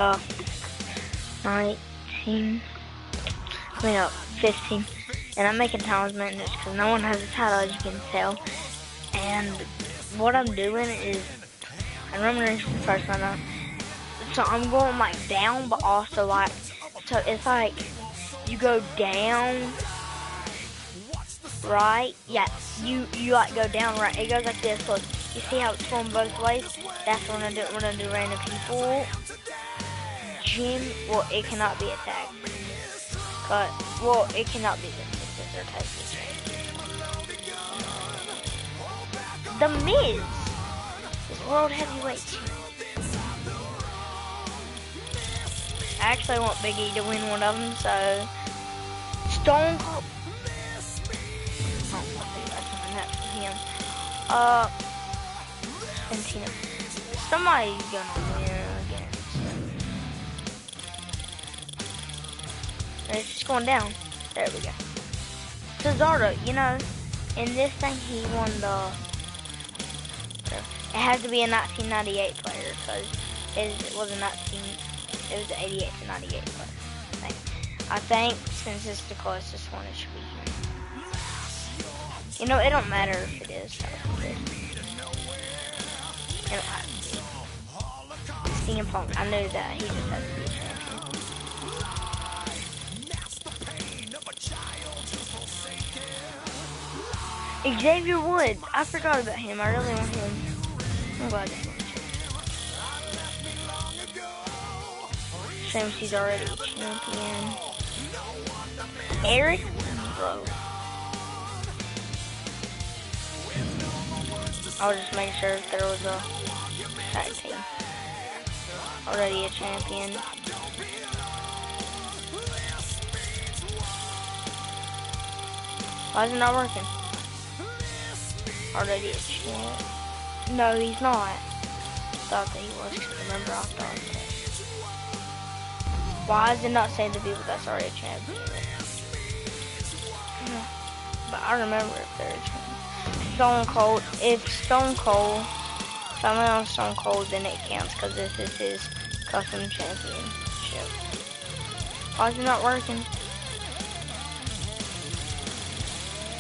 uh, 19, I mean, 15, and I'm making Thomas Madness because no one has a title, as you can tell. And what I'm doing is, I remember this is the first one up, so I'm going like down, but also like, so it's like, you go down, right, yeah, you like go down, right, it goes like this, look, you see how it's going both ways? That's when I do random people. Gym, well, it cannot be attacked. But, well, it cannot be defeated or attacked. The Miz is World Heavyweight Champion. I actually want Big E to win one of them, so Stone Cold. Oh, I think that's something that's for him. Santino. Somebody's gonna win against. It's just going down. There we go. Cesaro, you know, in this thing he won the. It has to be a 1998 player because it was a 19. It was the 88 to 98 player. I think since it's the closest one, it should be him. You know, it don't matter if it is. It don't have to be. CM Punk, I knew that he just has to be a champion. Xavier Woods, I forgot about him. I really want him. I'm glad that one. Since he's already a champion. Eric, bro. I'll just make sure if there was a tag team. Already a champion. Why is it not working? Already a champ. No, he's not. I thought that he was, because remember I thought that. Why does it not say the people that's already a champion? But I remember if they're a champion. Stone Cold, if Stone Cold, someone on Stone Cold, then it counts, because this is his custom championship. Why is it not working?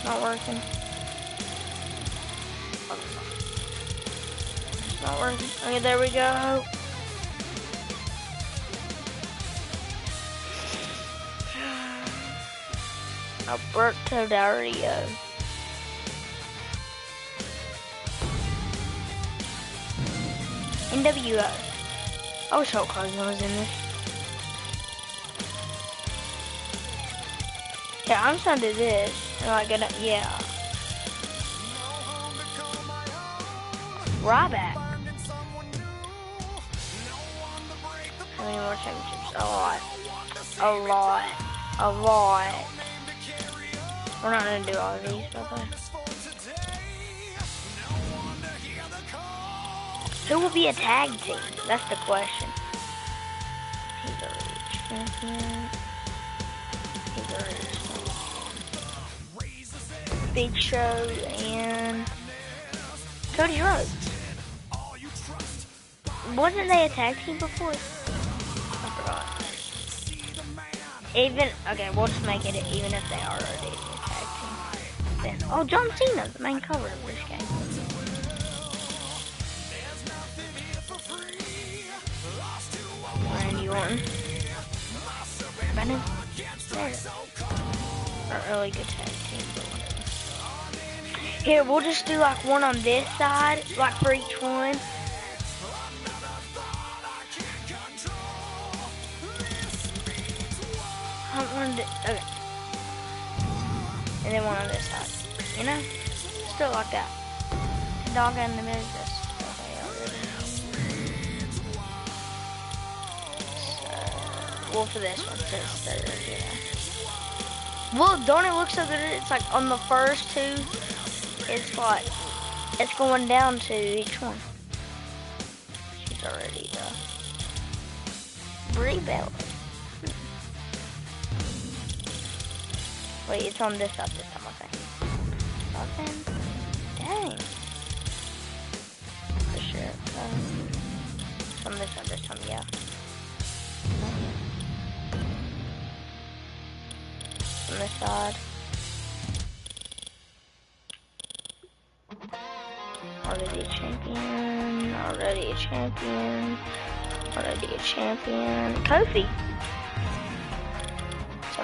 Not working. It's not working. Okay, there we go. Alberto Del Rio. NWO. I wish Hulk Hogan was in this. Yeah, I'm just gonna do this. Am I gonna? Yeah. Ryback. How many more championships? A lot. A lot. A lot. We're not gonna do all of these, by the way. Who will be a tag team? That's the question. He's already a champion. He's already a champion. Big Show and Cody Rhodes. Wasn't they a tag team before? I forgot. Even, okay, we'll just make it even if they are already a tag team. Then, oh, John Cena, the main cover of this game. Randy Orton. Bennett. There. Not really good tag team, but whatever. Here, we'll just do like one on this side, like for each one. Okay. And then one on this side. You know? Still like that. Dog in the middle of this. Well, for this one, since they're, yeah. Well, don't it look so good? It's like on the first two, it's like, it's going down to each one. She's already the Brie Bella. Wait, it's on this side this time, I think. Nothing? Dang. For sure. It's on this one this time, yeah. this side. Already a champion. Already a champion. Already a champion. Kofi. So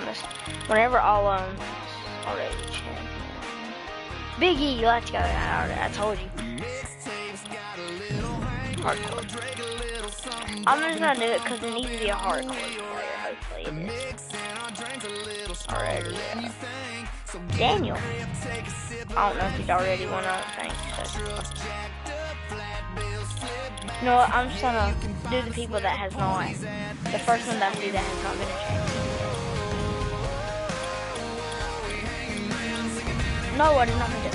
whenever all already a champion. Biggie, let's go. I told you. Hardcore. I'm just gonna do it because it needs to be a hardcore player. Hopefully it is. Already, yeah. Daniel. I don't know if he's already won. I don't think so. You know what? I'm just gonna do the people that has not. The first one that I do that has not been a champion. No, I did not do it.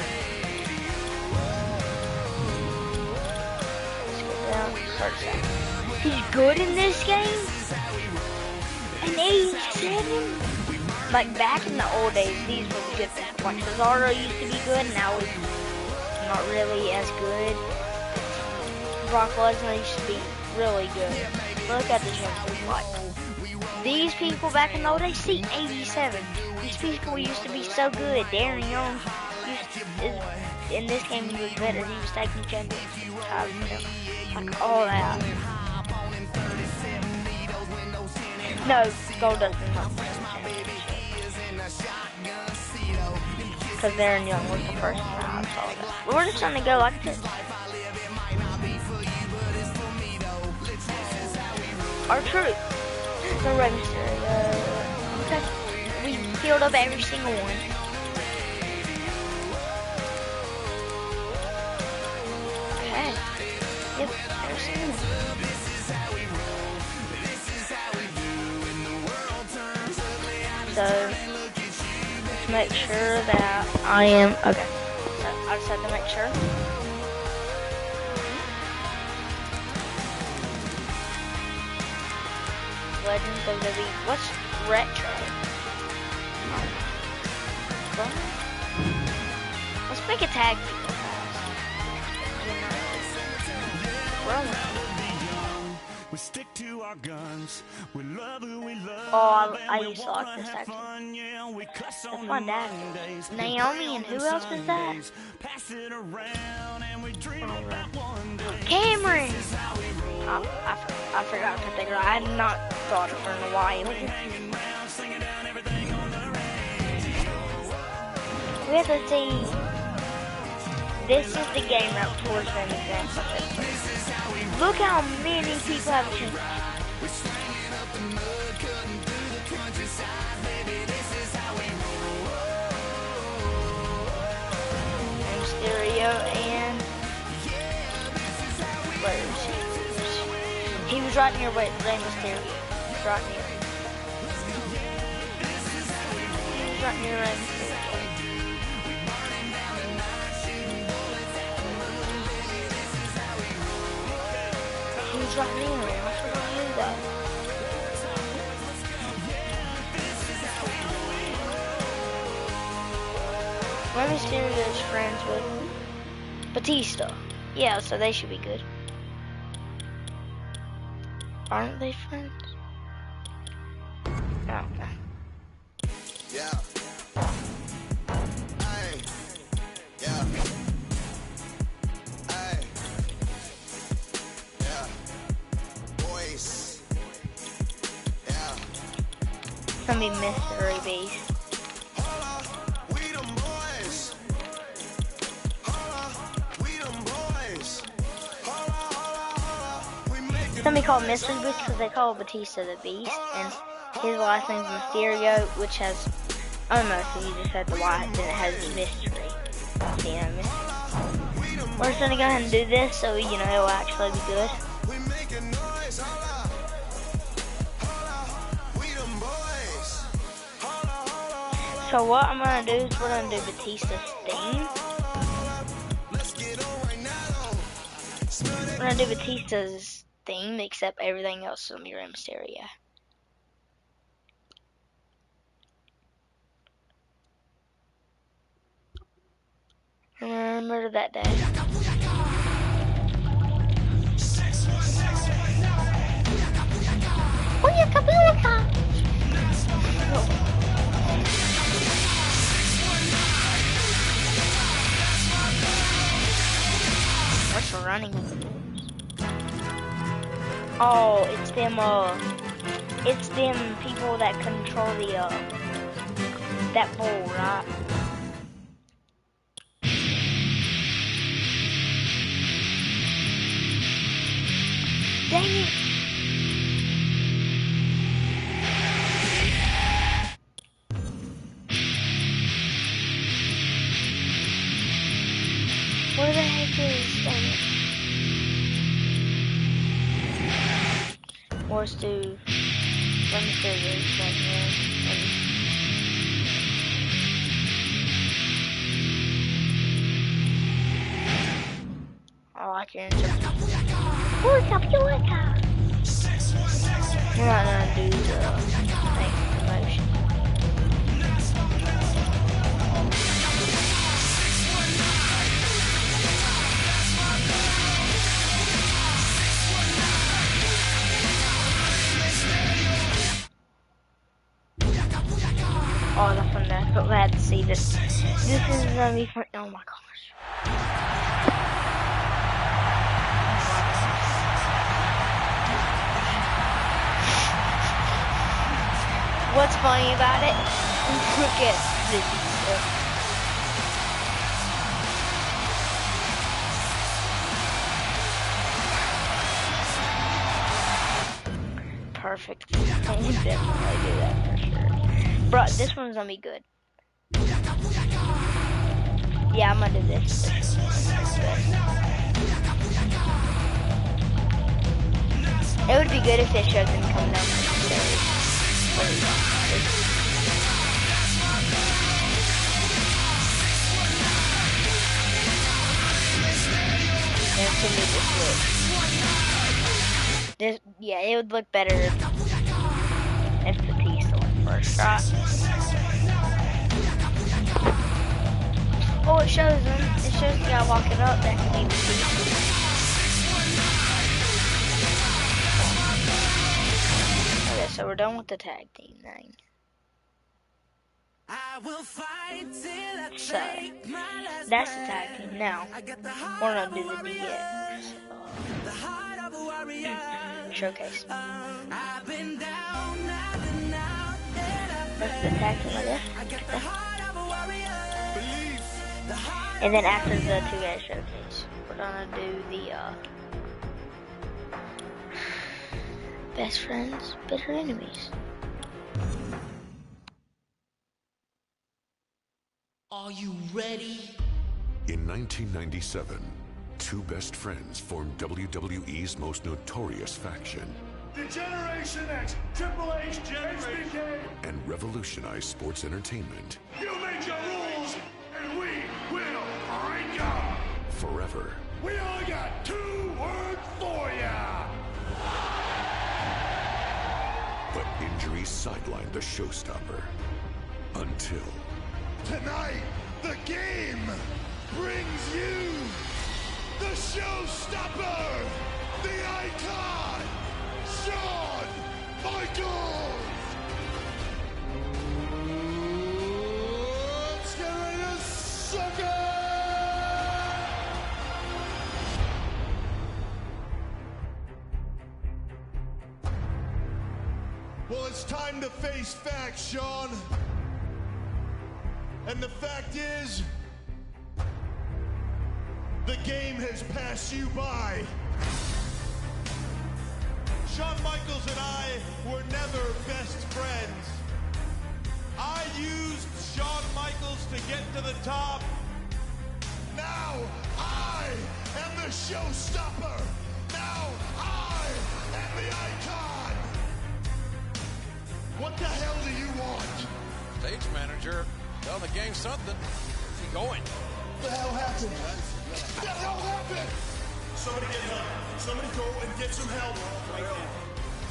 He's good in this game. An 87. Like back in the old days, these were the good things. Like Cesaro used to be good, now he's not really as good. Brock Lesnar used to be really good. Look at the gym. Like these people back in the old days, see 87. These people used to be so good. Darren Young in this game he was better. He was taking championship titles. Like all that. No, Goldust is not the because Darren Young was the first time I saw that. We're just trying to go like this. Our truth. The Rey Mysterio. Okay. We healed up every single one. Okay. Yep, every single one. So, let's make sure that I am, okay. So, I just have to make sure. Legends of WWE. What's retro? Let's make a tag team. We stick to our guns. We love who we love. Oh, I used to like this actually. That's my dad. Naomi and who else is that? Cameron! I forgot to think. I had not thought of her in a while. We have to see. This is the game route towards an example. Look how many people have a chance. Mysterio and where is he? He was right near Rey Mysterio. He was right near him. He was right near Rey Mysterio. He was right near him. I forgot who that. Rey Mysterio is friends with Batista. Yeah, so they should be good. Aren't they friends? No. Yeah. Hey. Yeah. Hey. Yeah. Boys. Yeah. It's gonna be Mystery Beast. We them boys. We them boys. It's gonna be called Mystery Beast because they call Batista the Beast, and his last name's Mysterio, which has, I don't know if he just had the Y, then it has mystery. You know, mystery. We're just gonna go ahead and do this so you know it'll actually be good. We making noise. We them boys. So what I'm gonna do is we're gonna do Batista's theme. Let's get on right now. We're gonna do Batista's theme, except everything else will be Rey Mysterio. Remember that day. Booyaka, booyaka. running with the bulls. Oh, it's them people that control the, that bull, right? Dang it! Where the heck is, dang it? Was to run the scissors right here. Oh, I can't. We're not gonna do the thing, motion. Oh, that's fun there, but glad to see this. This is gonna be fun. Oh my gosh. What's funny about it? Look at this. Perfect. I would definitely do that for sure. Bro, this one's gonna be good. Yeah, I'm gonna do this. It would be good if it showed them coming down from the stairs. And to me, this, yeah, it would look better if the piece went first shot. Oh, it shows them. It shows the guy walking up that can be the piece. Okay, so we're done with the tag team thing. So, that's the tag team. Now, we're gonna do the DX showcase. That's the tag team, I guess. And then after the 2 guys showcase, we're gonna do the best friends, bitter enemies. Are you ready? In 1997, 2 best friends formed WWE's most notorious faction. The Generation X, Triple H, HBK. And revolutionized sports entertainment. You make your rules, and we will break them. Forever. We only got 2 words for ya. But injuries sidelined the showstopper. Until... Tonight, the game brings you the showstopper, the icon, Shawn Michaels. Let's get ready to suck it. Well, it's time to face facts, Shawn. And the fact is, the game has passed you by. Shawn Michaels and I were never best friends. I used Shawn Michaels to get to the top. Now I am the showstopper. Now I am the icon. What the hell do you want? Stage manager, tell the gang something. Where's he going? What the hell happened? What the hell happened? Somebody get help. Somebody go and get some help right now.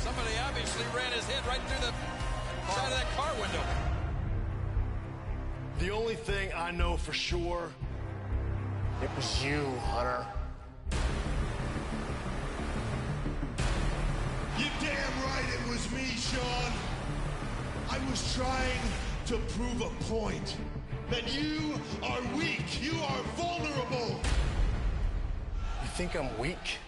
Somebody obviously ran his head right through the side of that car window. The only thing I know for sure, it was you, Hunter. You're damn right it was me, Shawn. I was trying to prove a point. That you are weak, you are vulnerable. You think I'm weak?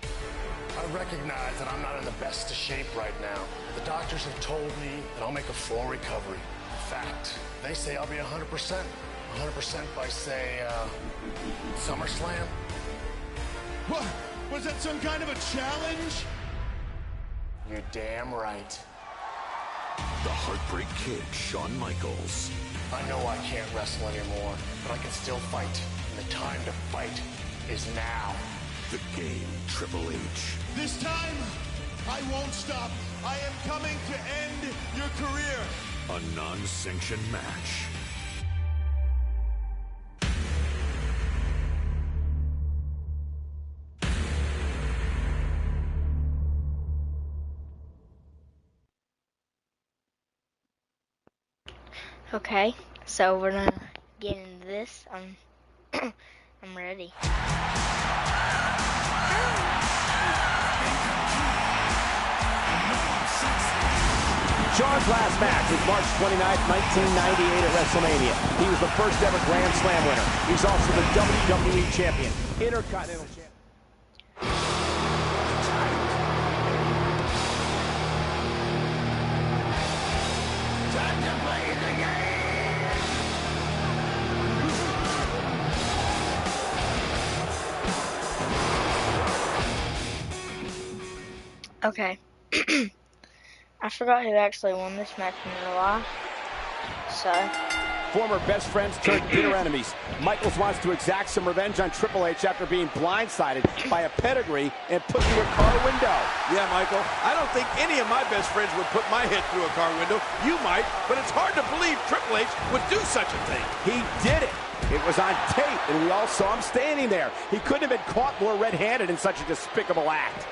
I recognize that I'm not in the best of shape right now. The doctors have told me that I'll make a full recovery. In fact, they say I'll be 100%. 100% by, say, SummerSlam. What? Was that some kind of a challenge? You're damn right. The Heartbreak Kid, Shawn Michaels. I know I can't wrestle anymore, but I can still fight. And the time to fight is now. The Game, Triple H. This time, I won't stop. I am coming to end your career. A non-sanctioned match. Okay, so we're gonna get into this. I'm ready. Shawn's last match was March 29th, 1998 at WrestleMania. He was the first ever Grand Slam winner. He's also the WWE Champion, Intercontinental Champion. Time to play the game! Okay. I forgot who actually won this match in real life. So. Former best friends turned bitter enemies. Michaels wants to exact some revenge on Triple H after being blindsided by a pedigree and put through a car window. Yeah, Michael, I don't think any of my best friends would put my head through a car window. You might, but it's hard to believe Triple H would do such a thing. He did it. It was on tape, and we all saw him standing there. He couldn't have been caught more red-handed in such a despicable act.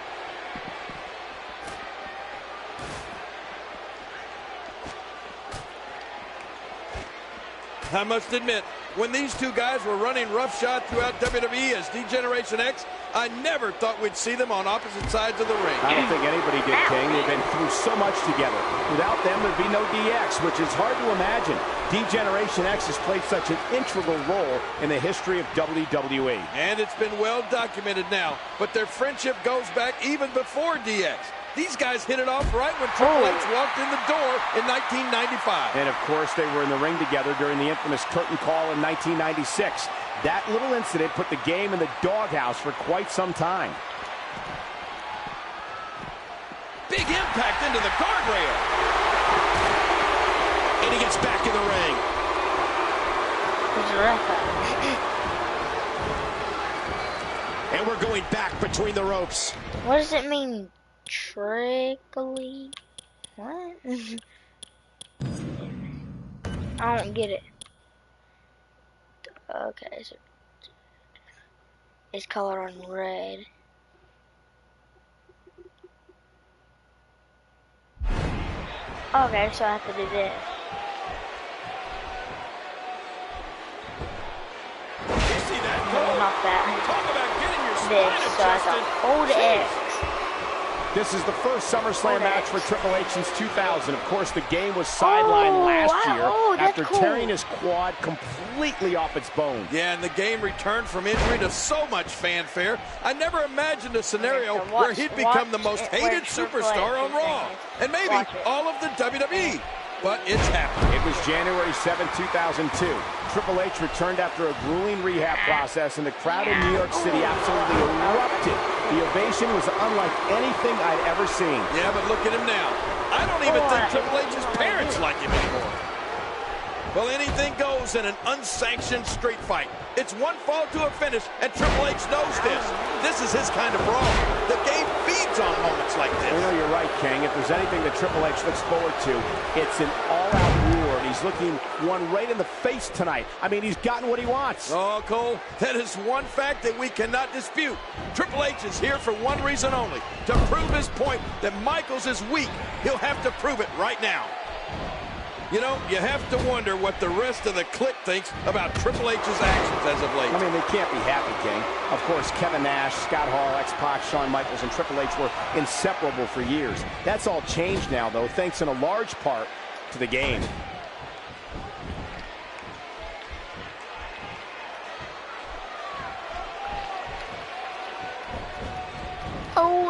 I must admit, when these two guys were running roughshod throughout WWE as D-Generation X, I never thought we'd see them on opposite sides of the ring. I don't think anybody did, King. They've been through so much together. Without them, there'd be no DX, which is hard to imagine. D-Generation X has played such an integral role in the history of WWE. And it's been well documented now, but their friendship goes back even before DX. These guys hit it off right when Triple H walked in the door in 1995. And, of course, they were in the ring together during the infamous curtain call in 1996. That little incident put the Game in the doghouse for quite some time. Big impact into the guardrail. And he gets back in the ring. Who's the ref at? And we're going back between the ropes. What does it mean? Trickly? What? I don't get it. Okay, so it's colored on red. Okay, so I have to do this. You see that? No, not that. Talk about getting your spine This, so I adjusted. have to hold X. This is the first SummerSlam match for Triple H since 2000. Of course, the Game was sidelined last year after tearing his quad completely off its bone. Yeah, and the Game returned from injury to so much fanfare. I never imagined a scenario where he'd become the most hated superstar on Raw. And maybe all of the WWE. But it's happened. It was January 7, 2002. Triple H returned after a grueling rehab process, and the crowd in New York City absolutely erupted. The ovation was unlike anything I'd ever seen. Yeah, but look at him now. I don't even think Triple H's parents like him anymore. Well, anything goes in an unsanctioned street fight. It's one fall to a finish, and Triple H knows this. This is his kind of brawl. The Game feeds on moments like this. You know, you're right, King. If there's anything that Triple H looks forward to, it's an all-out war, and he's looking one right in the face tonight. I mean, he's gotten what he wants. Oh, Cole, that is one fact that we cannot dispute. Triple H is here for one reason only, to prove his point that Michaels is weak. He'll have to prove it right now. You know, you have to wonder what the rest of the clique thinks about Triple H's actions as of late. I mean, they can't be happy, King. Of course, Kevin Nash, Scott Hall, X-Pac, Shawn Michaels, and Triple H were inseparable for years. That's all changed now, though, thanks in a large part to the Game.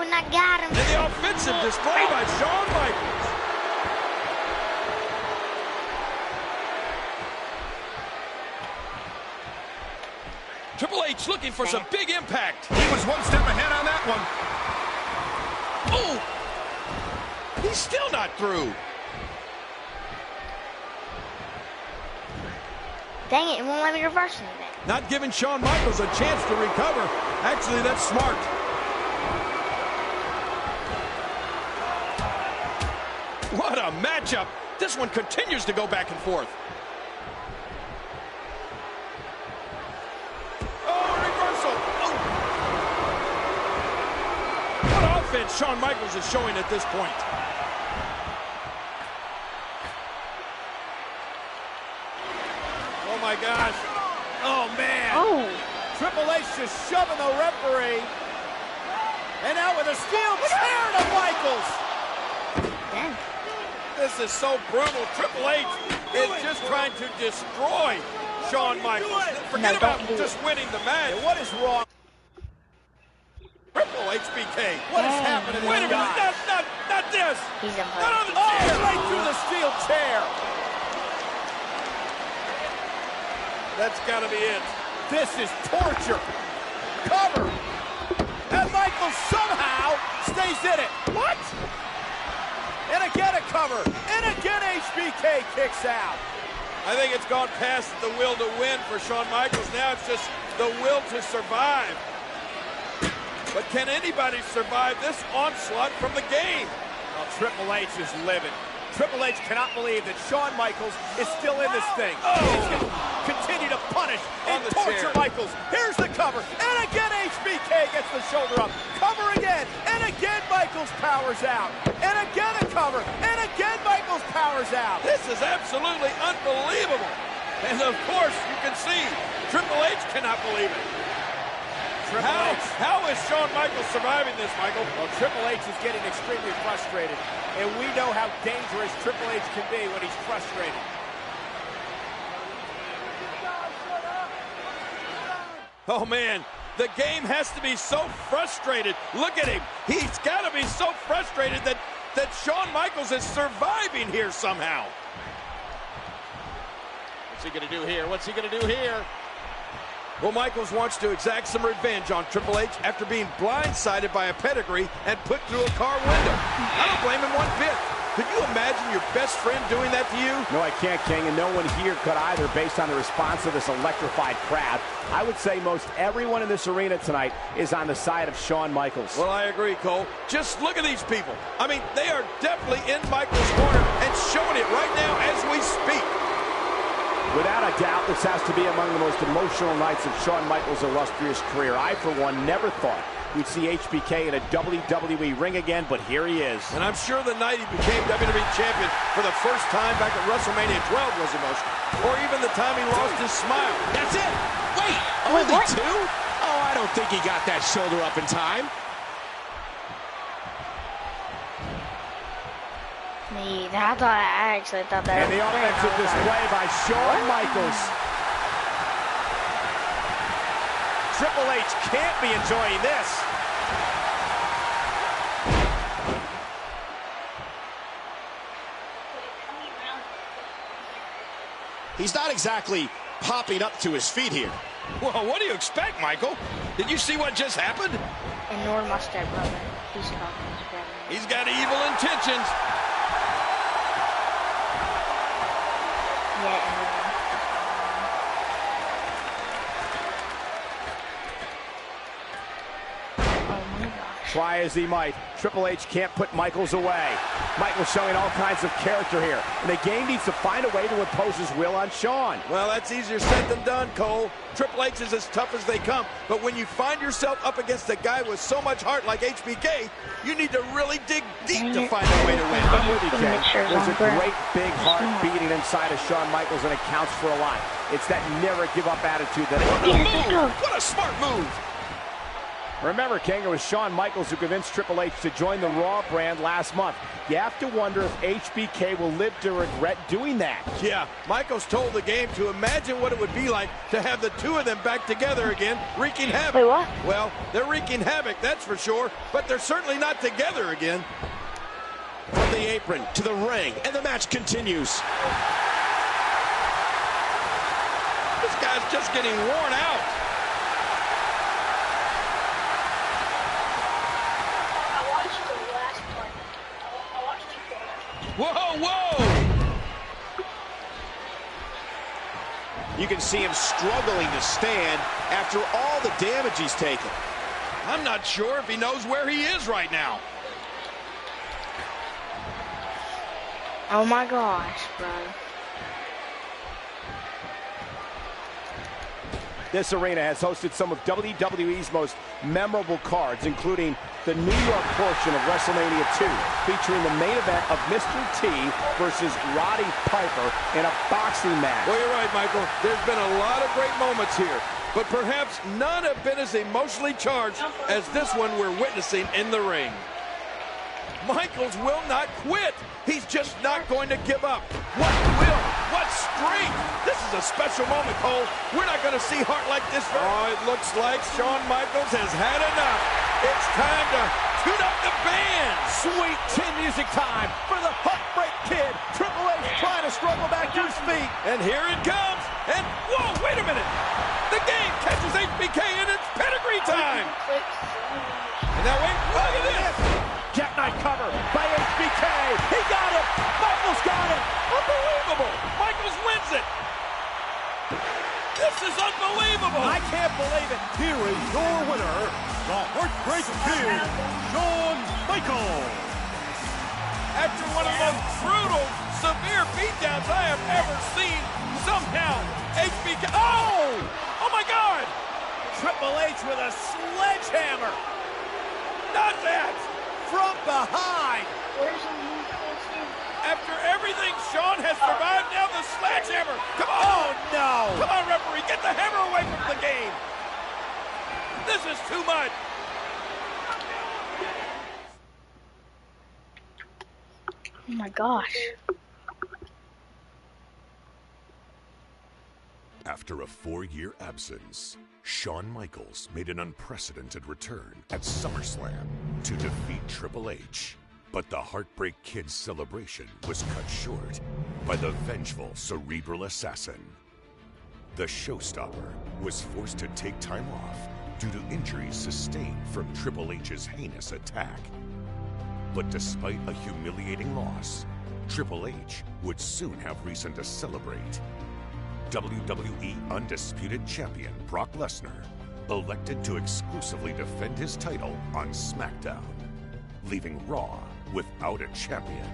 Oh, and I got him. And the offensive display by Shawn Michaels. Triple H looking for some big impact. He was one step ahead on that one. Oh! He's still not through. Dang it, it won't let me reverse anything. Not giving Shawn Michaels a chance to recover. Actually, that's smart. What a matchup. This one continues to go back and forth. Oh, reversal. Oh. What offense Shawn Michaels is showing at this point. Oh my gosh. Oh man. Oh. Triple H just shoving the referee. And out with a steel chair to Michaels. Damn. This is so brutal. Triple H is just trying to destroy Shawn Michaels. Forget about just winning the match. And what is wrong? Triple HBK. What is happening? Wait a minute. Not this. He's in Not on the Oh, chair. right through the steel chair. That's got to be it. This is torture. Cover. And Michaels somehow stays in it. What? And again a cover. And again HBK kicks out. I think it's gone past the will to win for Shawn Michaels. Now it's just the will to survive. But can anybody survive this onslaught from the game? Well, Triple H is livid. Triple H cannot believe that Shawn Michaels is still in this thing. Oh. He's going to continue to punish and On the torture chair. Michaels. Here's the cover. And again HBK gets the shoulder up. Cover again. And again Michaels powers out. And again a cover. And again Michaels powers out. This is absolutely unbelievable. And of course, you can see Triple H cannot believe it. How is Shawn Michaels surviving this, Michael? Well, Triple H is getting extremely frustrated. And we know how dangerous Triple H can be when he's frustrated. Oh, man. The game has to be so frustrated. Look at him. He's got to be so frustrated that Shawn Michaels is surviving here somehow. What's he going to do here? What's he going to do here? Well, Michaels wants to exact some revenge on Triple H after being blindsided by a pedigree and put through a car window. I don't blame him one bit. Could you imagine your best friend doing that to you? No, I can't, King, and no one here could either based on the response of this electrified crowd. I would say most everyone in this arena tonight is on the side of Shawn Michaels. Well, I agree, Cole. Just look at these people. I mean, they are definitely in Michaels' corner and showing it right now as we speak. Without a doubt, this has to be among the most emotional nights of Shawn Michaels' illustrious career. I, for one, never thought we'd see HBK in a WWE ring again, but here he is. And I'm sure the night he became WWE Champion for the first time back at WrestleMania 12 was emotional. Or even the time he lost his smile. That's it. Wait, only two? Oh, I don't think he got that shoulder up in time. I actually thought that. And the offensive display by Shawn Michaels. Triple H can't be enjoying this. He's not exactly popping up to his feet here. Well, what do you expect, Michael? Did you see what just happened? And nor my stepbrother. He's got evil intentions. Yeah. Try as he might, Triple H can't put Michaels away. Michaels showing all kinds of character here, and the game needs to find a way to impose his will on Shawn. Well, that's easier said than done, Cole. Triple H is as tough as they come, but when you find yourself up against a guy with so much heart like HBK, you need to really dig deep to find a way to win. I'm with you, Ken. There's a great big heart beating inside of Shawn Michaels, and it counts for a lot. It's that never give up attitude that What a move! What a smart move! Remember, King, it was Shawn Michaels who convinced Triple H to join the Raw brand last month. You have to wonder if HBK will live to regret doing that. Yeah, Michaels told the game to imagine what it would be like to have the two of them back together again, wreaking havoc. Wait, what? Well, they're wreaking havoc, that's for sure, but they're certainly not together again. From the apron to the ring, and the match continues. This guy's just getting worn out. Whoa, whoa! You can see him struggling to stand after all the damage he's taken. I'm not sure if he knows where he is right now. Oh my gosh, bro. This arena has hosted some of WWE's most memorable cards, including the New York portion of WrestleMania 2, featuring the main event of Mr. T versus Roddy Piper in a boxing match. Well, you're right, Michael. There's been a lot of great moments here, but perhaps none have been as emotionally charged as this one we're witnessing in the ring. Michaels will not quit. He's just not going to give up. What will? What strength? This is a special moment, Cole. We're not going to see heart like this. Oh, it looks like Shawn Michaels has had enough. It's time to tune up the band. Sweet chin music time for the Heartbreak Kid. Triple H trying to struggle back to his feet. And here it comes. And, whoa, wait a minute. The game catches HBK in its pedigree time. And now wait, look at this. Jackknife cover by HBK. He got it. Michaels got it. Unbelievable. Michaels wins it. This is unbelievable. I can't believe it. Here is your winner, the Heartbreak Kid, Shawn Michaels. After one of the most brutal, severe beatdowns I have ever seen, somehow HBK. Oh! Oh my God! Triple H with a sledgehammer. Not that! From behind. After everything Shawn has survived, now the sledgehammer. Come on! Oh no! Come on, referee, get the hammer away from the game. This is too much. Oh my gosh. After a 4-year absence, Shawn Michaels made an unprecedented return at SummerSlam to defeat Triple H. But the Heartbreak Kid's celebration was cut short by the vengeful cerebral assassin. The showstopper was forced to take time off due to injuries sustained from Triple H's heinous attack. But despite a humiliating loss, Triple H would soon have reason to celebrate. WWE Undisputed Champion Brock Lesnar elected to exclusively defend his title on SmackDown, leaving Raw without a champion.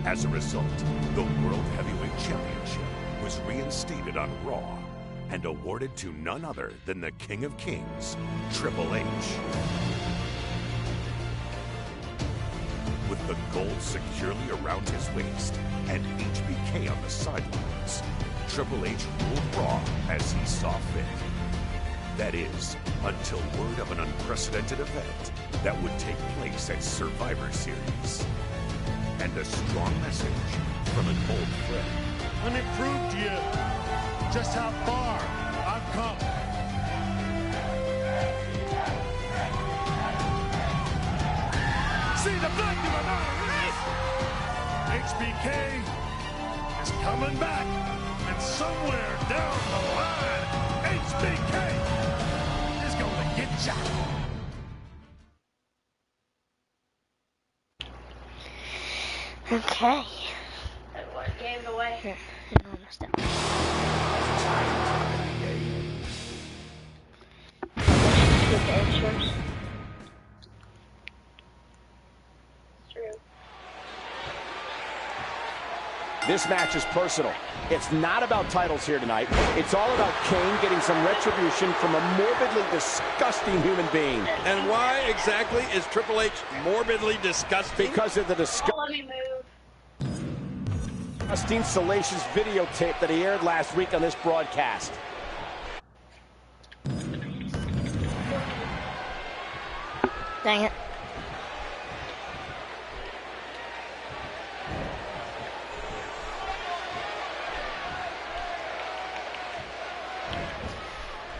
As a result, the World Heavyweight Championship was reinstated on Raw and awarded to none other than the King of Kings, Triple H. With the gold securely around his waist and HBK on the sidelines, Triple H ruled Raw as he saw fit. That is, until word of an unprecedented event that would take place at Survivor Series. And a strong message from an old friend. Let me prove to you just how far I've come. See the blood in my eyes. HBK is coming back, and somewhere down the line, HBK is gonna get ya. Okay. What gave it away? Here, hang on a step. Get the extras. True. This match is personal. It's not about titles here tonight. It's all about Kane getting some retribution from a morbidly disgusting human being. And why exactly is Triple H morbidly disgusting? Because of the Let me move. disgusting, salacious videotape that he aired last week on this broadcast. Dang it.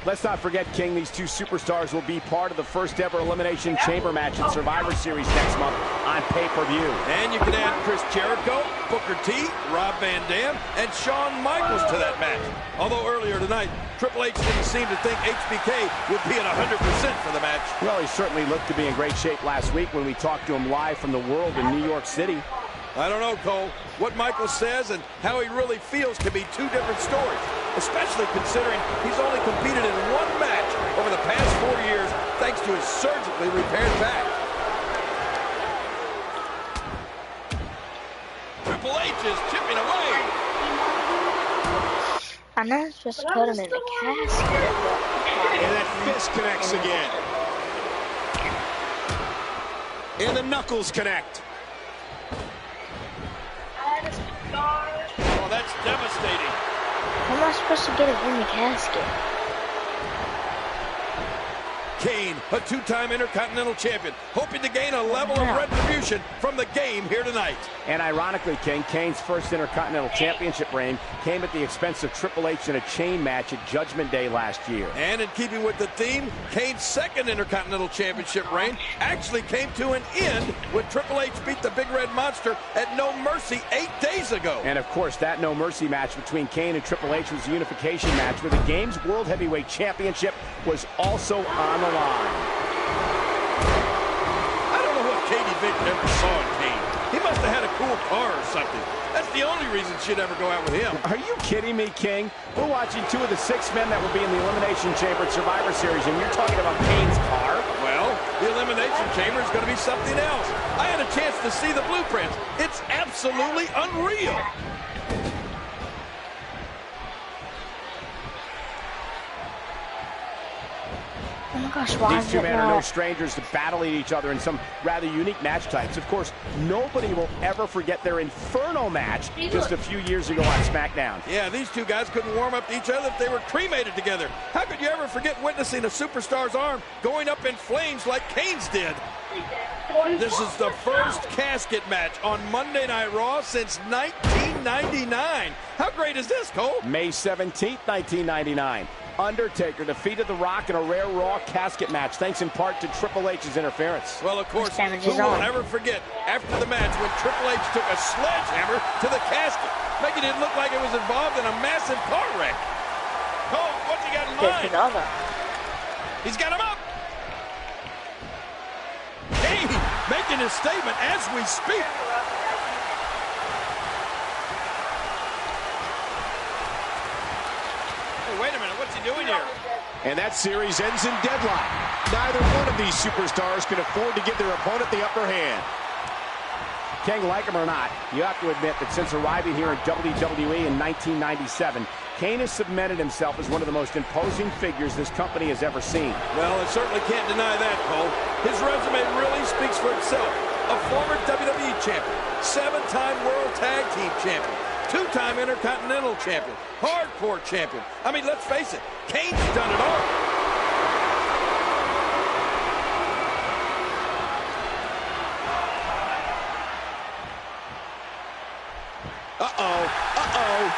Let's not forget, King, these two superstars will be part of the first ever Elimination Chamber match in Survivor Series next month on pay-per-view. And you can add Chris Jericho, Booker T, Rob Van Dam, and Shawn Michaels to that match. Although earlier tonight, Triple H didn't seem to think HBK would be at 100% for the match. Well, he certainly looked to be in great shape last week when we talked to him live from the World in New York City. I don't know, Cole. What Michaels says and how he really feels can be two different stories, especially considering he's only competed in one match over the past 4 years thanks to his surgically repaired back. Triple H is chipping away. I know it's supposed to put him in the casket, but... And that fist connects again. And the knuckles connect. Oh, that's devastating. How am I supposed to get him in the casket? Kane, a two-time Intercontinental Champion, hoping to gain a level of retribution from the game here tonight. And ironically, King, Kane's first Intercontinental Championship reign came at the expense of Triple H in a chain match at Judgment Day last year. And in keeping with the theme, Kane's second Intercontinental Championship reign actually came to an end when Triple H beat the Big Red Monster at No Mercy 8 days ago. And of course, that No Mercy match between Kane and Triple H was a unification match where the game's World Heavyweight Championship was also on the line. I don't know what Katie Vick ever saw in Kane. He must have had a cool car or something. That's the only reason she'd ever go out with him. Are you kidding me, King? We're watching two of the 6 men that will be in the Elimination Chamber at Survivor Series, and you're talking about Kane's car? Well, the Elimination Chamber is going to be something else. I had a chance to see the blueprints. It's absolutely unreal. Oh my gosh, why These is two it men are no not? strangers to battling each other in some rather unique match types. Of course, nobody will ever forget their Inferno match just a few years ago on SmackDown. Yeah, these two guys couldn't warm up to each other if they were cremated together. How could you ever forget witnessing a superstar's arm going up in flames like Kane's did? This is the first casket match on Monday Night Raw since 1999. How great is this, Cole? May 17th, 1999. Undertaker defeated The Rock in a rare Raw casket match, thanks in part to Triple H's interference. Well, of course, damage who is will on. ever forget after the match when Triple H took a sledgehammer to the casket, making it look like it was involved in a massive car wreck. Cole, what's he got in mind? He's got him up. Kane making his statement as we speak. Hey, wait a minute, what's he doing here? And that series ends in deadlock. Neither one of these superstars can afford to give their opponent the upper hand. King, like him or not, you have to admit that since arriving here in WWE in 1997, Kane has cemented himself as one of the most imposing figures this company has ever seen. Well, I certainly can't deny that, Cole. His resume really speaks for itself. A former WWE champion, 7-time World Tag Team champion, 2-time Intercontinental champion, hardcore champion. I mean, let's face it, Kane's done it all. Uh-oh, uh-oh.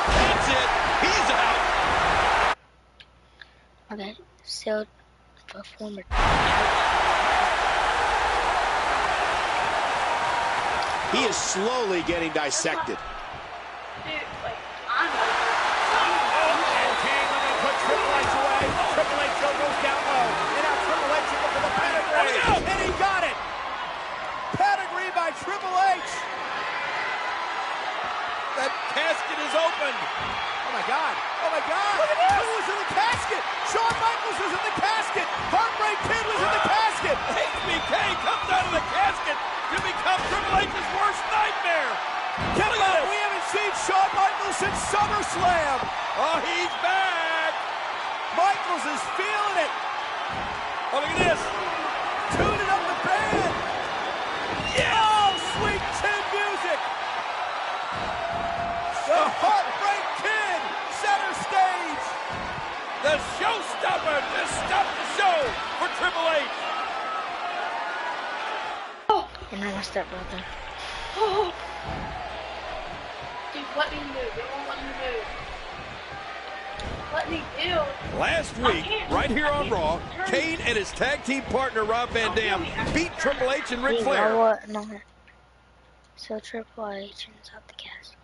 That's it, he's out. Okay, so the former. He is slowly getting dissected. Triple H goes down low, and now Triple H looking for the pedigree, and he got it! Pedigree by Triple H! That casket is open. Oh my God! Oh my God! Look at this! Who was in the casket? Shawn Michaels was in the casket! Heartbreak Kid was in the casket! HBK comes out of the casket to become Triple H's worst nightmare. Get him out! We haven't seen Shawn Michaels since SummerSlam! Oh, he's back! Michaels is feeling it! Oh, look at this! Tuning up the band! Yes! Oh, sweet chin music! The Heartbreak Kid, center stage! The showstopper to stop the show for Triple H! stepbrother. Oh. Dude, let me move. They won't let me move. Let me build. Last week, right here on Raw, Kane and his tag team partner Rob Van Dam beat Triple H and Ric You Flair. know what? No. So Triple H inside the castle.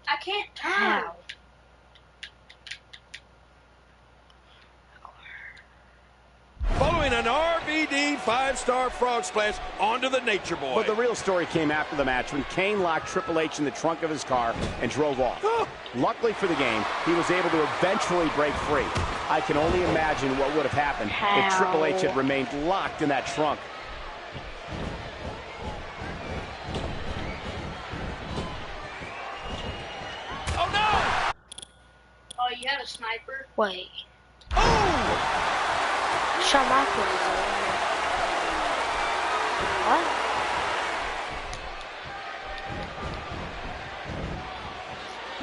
I can't turn. How? Following an RVD 5-star frog splash onto the Nature Boy. But the real story came after the match when Kane locked Triple H in the trunk of his car and drove off. Luckily for the game, he was able to eventually break free. I can only imagine what would have happened if Triple H had remained locked in that trunk. Oh no! Oh, you have a sniper? Wait. Oh! Shawn Michaels is over here. What?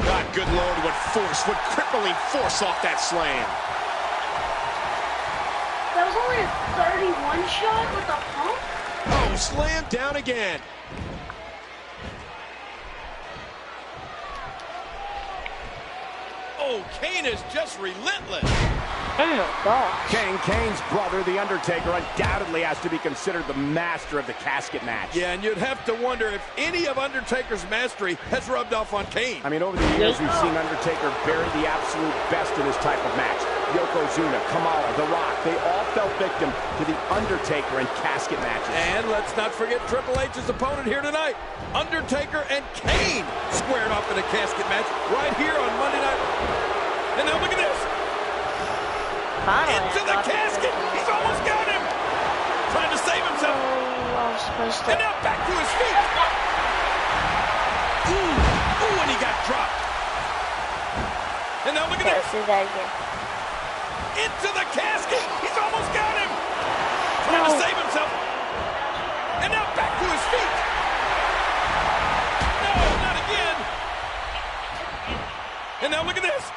God, good Lord, what force, what crippling force off that slam. That was only a 31 shot with a pump? Oh, slam down again. Oh, Kane is just relentless. Oh my gosh. Kane's brother, The Undertaker, undoubtedly has to be considered the master of the casket match. Yeah, and you'd have to wonder if any of Undertaker's mastery has rubbed off on Kane. I mean, over the years, we've seen Undertaker bury the absolute best in this type of match. Yokozuna, Kamala, The Rock, they all fell victim to The Undertaker in casket matches. And let's not forget Triple H's opponent here tonight. Undertaker and Kane squared off in a casket match right here on Monday Night. And now look at this. Finally, Into the casket. He's almost got him. Trying to save himself. Oh, I was supposed to. And now back to his feet. Ooh, and he got dropped. And now look at Let's this. do that again. Into the casket. He's almost got him. Trying to save himself. And now back to his feet. No, not again. And now look at this.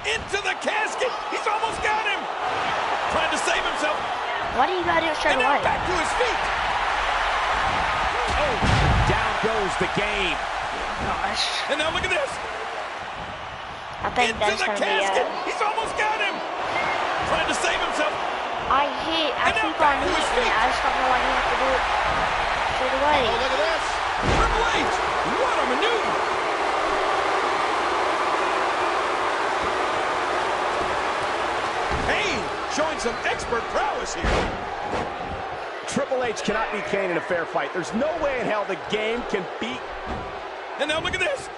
Into the casket. He's almost got him. Trying to save himself. Why do you gotta do it straight And now away? back to his feet. Oh, down goes the game. Gosh. And now look at this. I think Into that's the gonna be casket. it. He's almost got him. Trying to save himself. I And now keep back on to his hitting it. feet. I just don't know why you have to do it straight away. Oh, look at this. Triple H. What a maneuver. Kane showing some expert prowess here. Triple H cannot beat Kane in a fair fight. There's no way in hell the game can beat. And now look at this.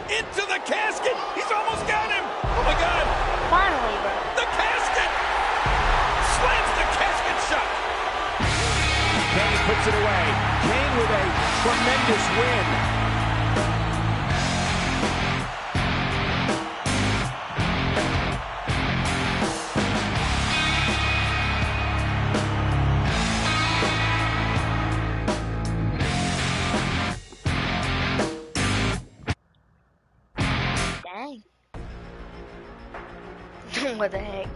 Into the casket. He's almost got him. Oh, my God. Finally, bro. The casket. Slams the casket shut. Kane puts it away. Kane with a tremendous win. Dang. What the heck?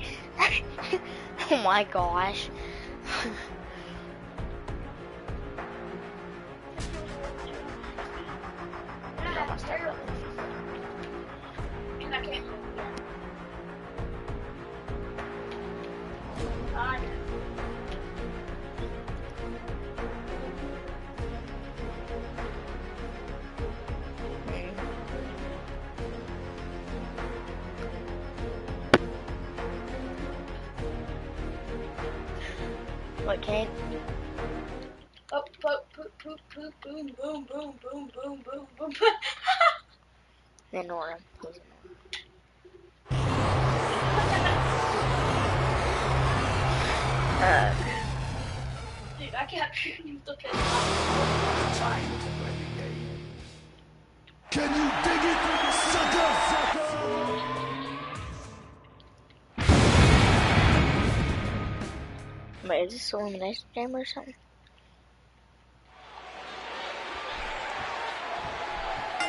Oh my gosh. And I can't move. What, Kane? Oh, poop, poop, poop, poop, boom, boom, boom, boom, boom, boom, boom. Ignore him. Please ignore him. Dude, I captured you with the pistol. Can you dig it, sucker? Wait, is this elimination chamber or something?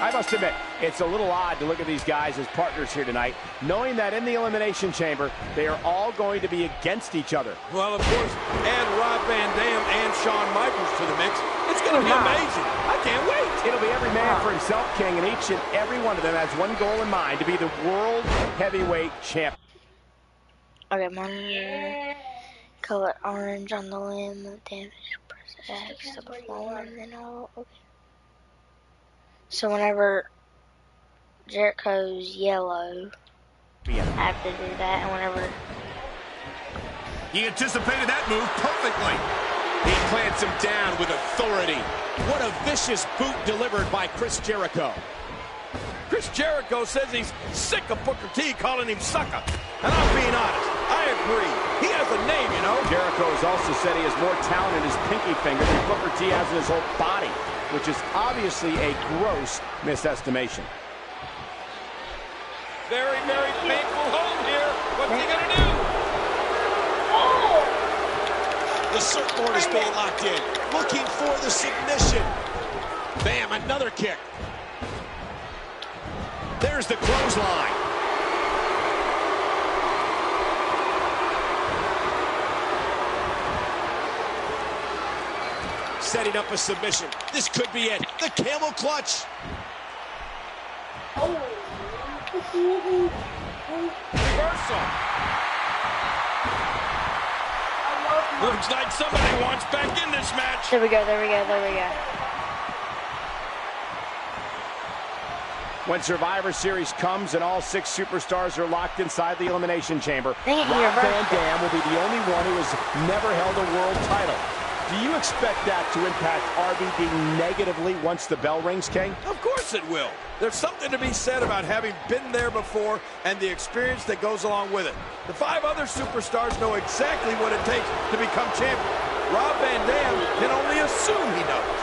I must admit, it's a little odd to look at these guys as partners here tonight, knowing that in the Elimination Chamber, they are all going to be against each other. Well, of course, add Rob Van Dam and Shawn Michaels to the mix. It's going to be amazing. I can't wait. It'll be every man for himself, King, and each and every one of them has one goal in mind, to be the World Heavyweight Champion. Okay, monitor color orange on the limb of damage. Press X to perform, and then I'll. Okay. So whenever Jericho's yellow, I have to do that, and whenever He anticipated that move perfectly. He plants him down with authority. What a vicious boot delivered by Chris Jericho. Chris Jericho says he's sick of Booker T calling him sucker. And I'm being honest, I agree. He has a name, you know. Jericho has also said he has more talent in his pinky finger than Booker T has in his whole body, which is obviously a gross misestimation. Very, very painful hold here. What's he going to do? The surfboard is being locked in, looking for the submission. Bam, another kick. There's the clothesline. Setting up a submission. This could be it. The camel clutch. Reversal. Looks like somebody wants back in this match. there we go, there we go, there we go. When Survivor Series comes and all 6 superstars are locked inside the Elimination Chamber, Dang it, Rob you're Van Dam will be the only one who has never held a world title. Do you expect that to impact RVD negatively once the bell rings, King? Of course it will. There's something to be said about having been there before and the experience that goes along with it. The 5 other superstars know exactly what it takes to become champion. Rob Van Dam can only assume he knows.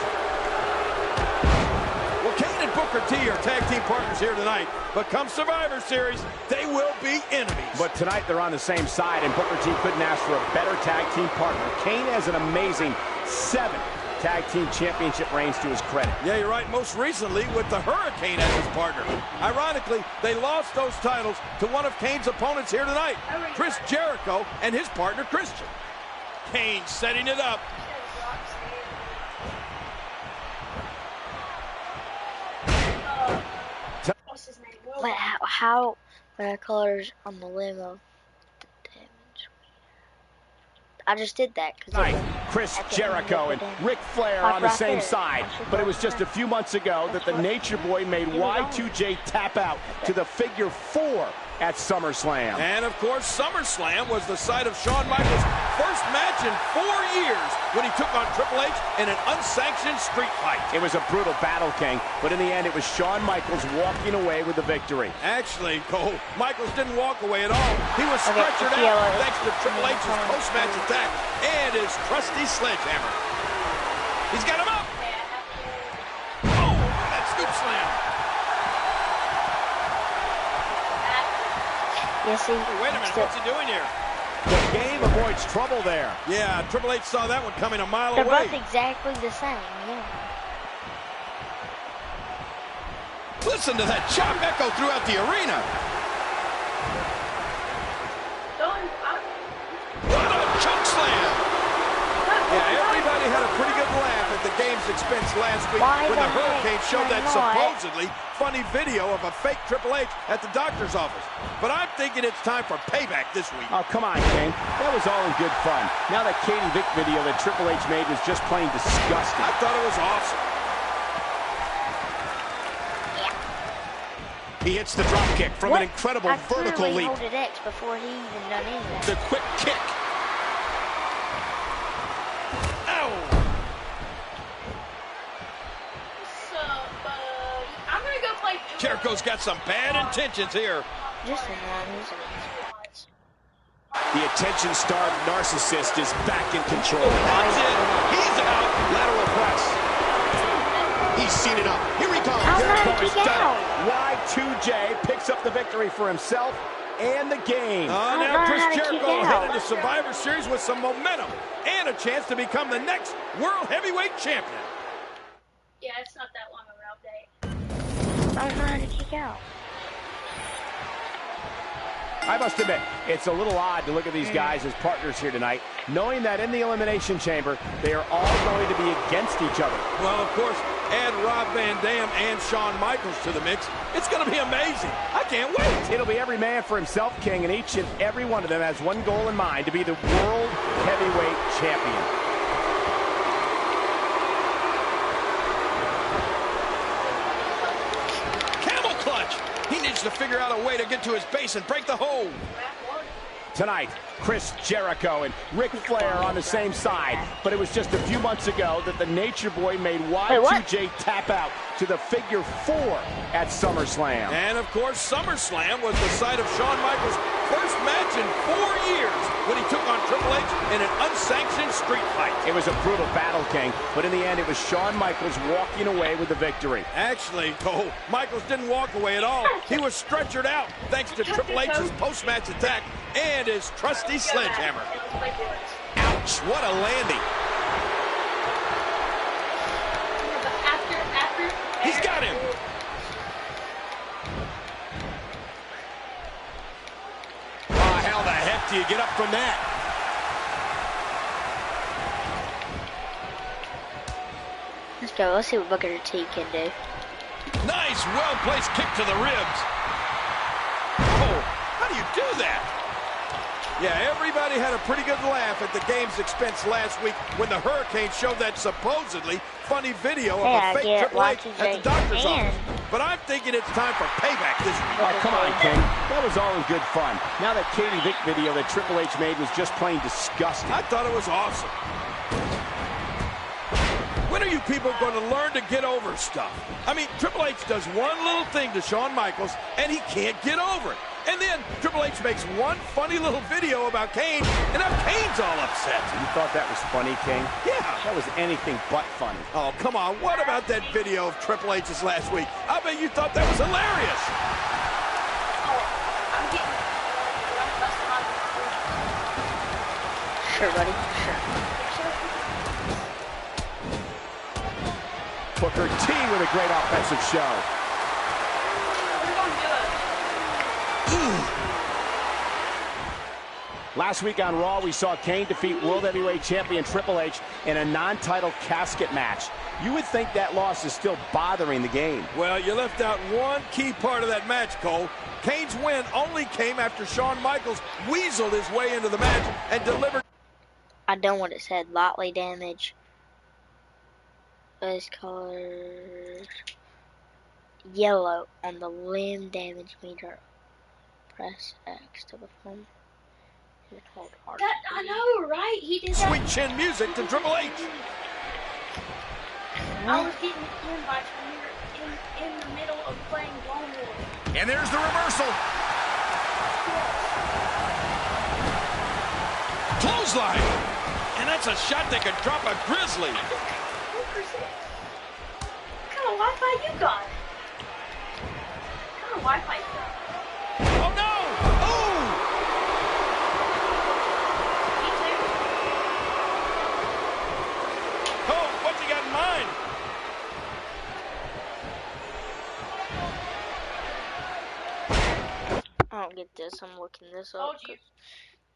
Well, Kane and Booker T are tag team partners here tonight, but come Survivor Series, they will be enemies. But tonight they're on the same side, and Booker T couldn't ask for a better tag team partner. Kane has an amazing 7 tag team championship reigns to his credit. Yeah, you're right. Most recently with the Hurricane as his partner. Ironically, they lost those titles to one of Kane's opponents here tonight, Chris Jericho and his partner Christian. Kane setting it up. Wait, how the colors on the limb of the damage? I just did that because Chris Jericho and Ric Flair on the same side, but it was just a few months ago that the Nature Boy made Y2J tap out to the figure 4 at SummerSlam. And of course, SummerSlam was the site of Shawn Michaels' first match in 4 years when he took on Triple H in an unsanctioned street fight. It was a brutal battle, King, but in the end, it was Shawn Michaels walking away with the victory. Actually, Cole, Michaels didn't walk away at all. He was stretchered out thanks to Triple H's post-match attack and his trusty sledgehammer. He's got him up. Oh, that scoop slam. Yes, see. Hey, wait a minute, what's he doing here? The game avoids trouble there. Yeah, Triple H saw that one coming a mile They're away. both exactly the same, yeah. Listen to that chop echo throughout the arena. What a choke slam. Yeah, everybody had a pretty good laugh at the game's expense last week when the Hurricane showed that supposedly funny video of a fake Triple H at the doctor's office. But I'm thinking it's time for payback this week. Oh, come on, King. That was all in good fun. Now that Katie Vick video that Triple H made was just plain disgusting. I thought it was awesome. He hits the drop kick from an incredible vertical leap. Holded X before he even done anything. The quick kick. Ow! I'm gonna go play. Jericho's got some bad intentions here. Just a man. The attention-starved narcissist is back in control. That's it. He's out. Lateral press. He's seen it up. Here he comes. Jericho is done. Y2J picks up the victory for himself and the game. Now Chris Jericho headed to Survivor Series with some momentum and a chance to become the next World Heavyweight Champion. Yeah, it's not that long of an update. don't know how to kick out. I must admit, it's a little odd to look at these guys as partners here tonight, knowing that in the Elimination Chamber, they are all going to be against each other. Well, of course, add Rob Van Dam and Shawn Michaels to the mix. It's going to be amazing. I can't wait. It'll be every man for himself, King, and each and every one of them has one goal in mind, to be the World Heavyweight Champion. Camel clutch. He needs to figure out a way to get to his base and break the hold. Tonight, Chris Jericho and Ric Flair on the same side, but it was just a few months ago that the Nature Boy made Y2J tap out to the figure 4 at SummerSlam. And of course, SummerSlam was the site of Shawn Michaels' first match in 4 years when he took on Triple H in an unsanctioned street fight. It was a brutal battle, King, but in the end, it was Shawn Michaels walking away with the victory. Actually, Cole, Michaels didn't walk away at all. He was stretchered out thanks to Triple H's post-match attack and his trusty sledgehammer. Ouch, what a landing. He's got him. How the heck do you get up from that? Let's go. Let's see what Booker T can do. Nice, well-placed kick to the ribs. Oh, how do you do that? Yeah, everybody had a pretty good laugh at the game's expense last week when the Hurricane showed that supposedly funny video of a fake Triple H at the doctor's office. But I'm thinking it's time for payback this week. Oh, come on, King. That was all in good fun. Now that Katie Vick video that Triple H made was just plain disgusting. I thought it was awesome. When are you people going to learn to get over stuff? I mean, Triple H does one little thing to Shawn Michaels, and he can't get over it. And then Triple H makes one funny little video about Kane, and now Kane's all upset. You thought that was funny, King? Yeah. That was anything but funny. Oh, come on. What about that video of Triple H's last week? I bet you thought that was hilarious. Sure, buddy. Sure. Booker T with a great offensive show. Last week on Raw, we saw Kane defeat World Heavyweight Champion Triple H in a non-title casket match. You would think that loss is still bothering the game. Well, you left out one key part of that match, Cole. Kane's win only came after Shawn Michaels weaseled his way into the match and delivered. I done what it said. Lightly damage. Base color yellow on the limb damage meter. Press X to perform. That, I know, right? He did that. Sweet chin music to Triple H. I was getting invites when we were in the middle of playing Lone War. And there's the reversal. Clothesline. And that's a shot that could drop a Grizzly. What kind of Wi-Fi you got? What kind of Wi-Fi you got? Oh, no! Oh! Oh, what's he got in mind? I don't get this. I'm looking this up.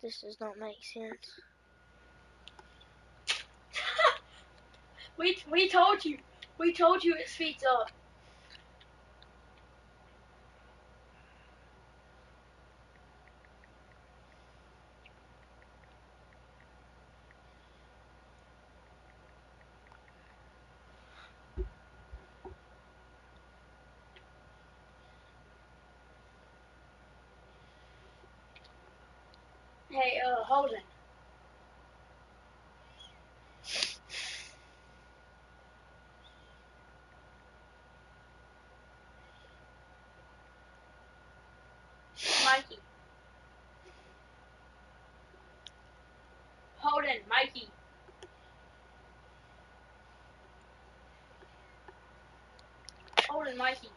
This does not make sense. We told you. We told you it speeds up. Hey, Holden. Mikey. Holden, Mikey. Holden, Mikey.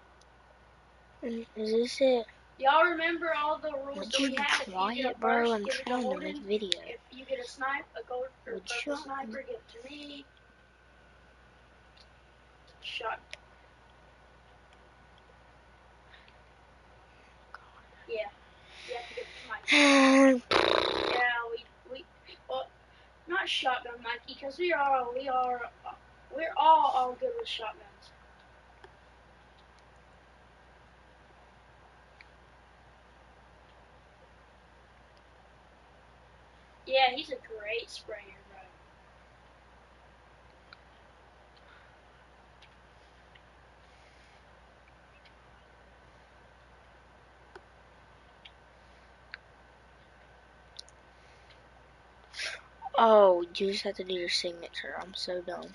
Is this it? Y'all remember all the rules Would that you we be had? If you quiet, get a bro? burst, I'm give it to trying to Holden. make video. If you get a snipe, a gold or Would purple you- sniper, give it to me. Shot. Yeah, well, not shotgun Mikey, because we're all good with shotguns. Yeah, he's a great sprayer, bro. Oh, you just have to do your signature. I'm so dumb.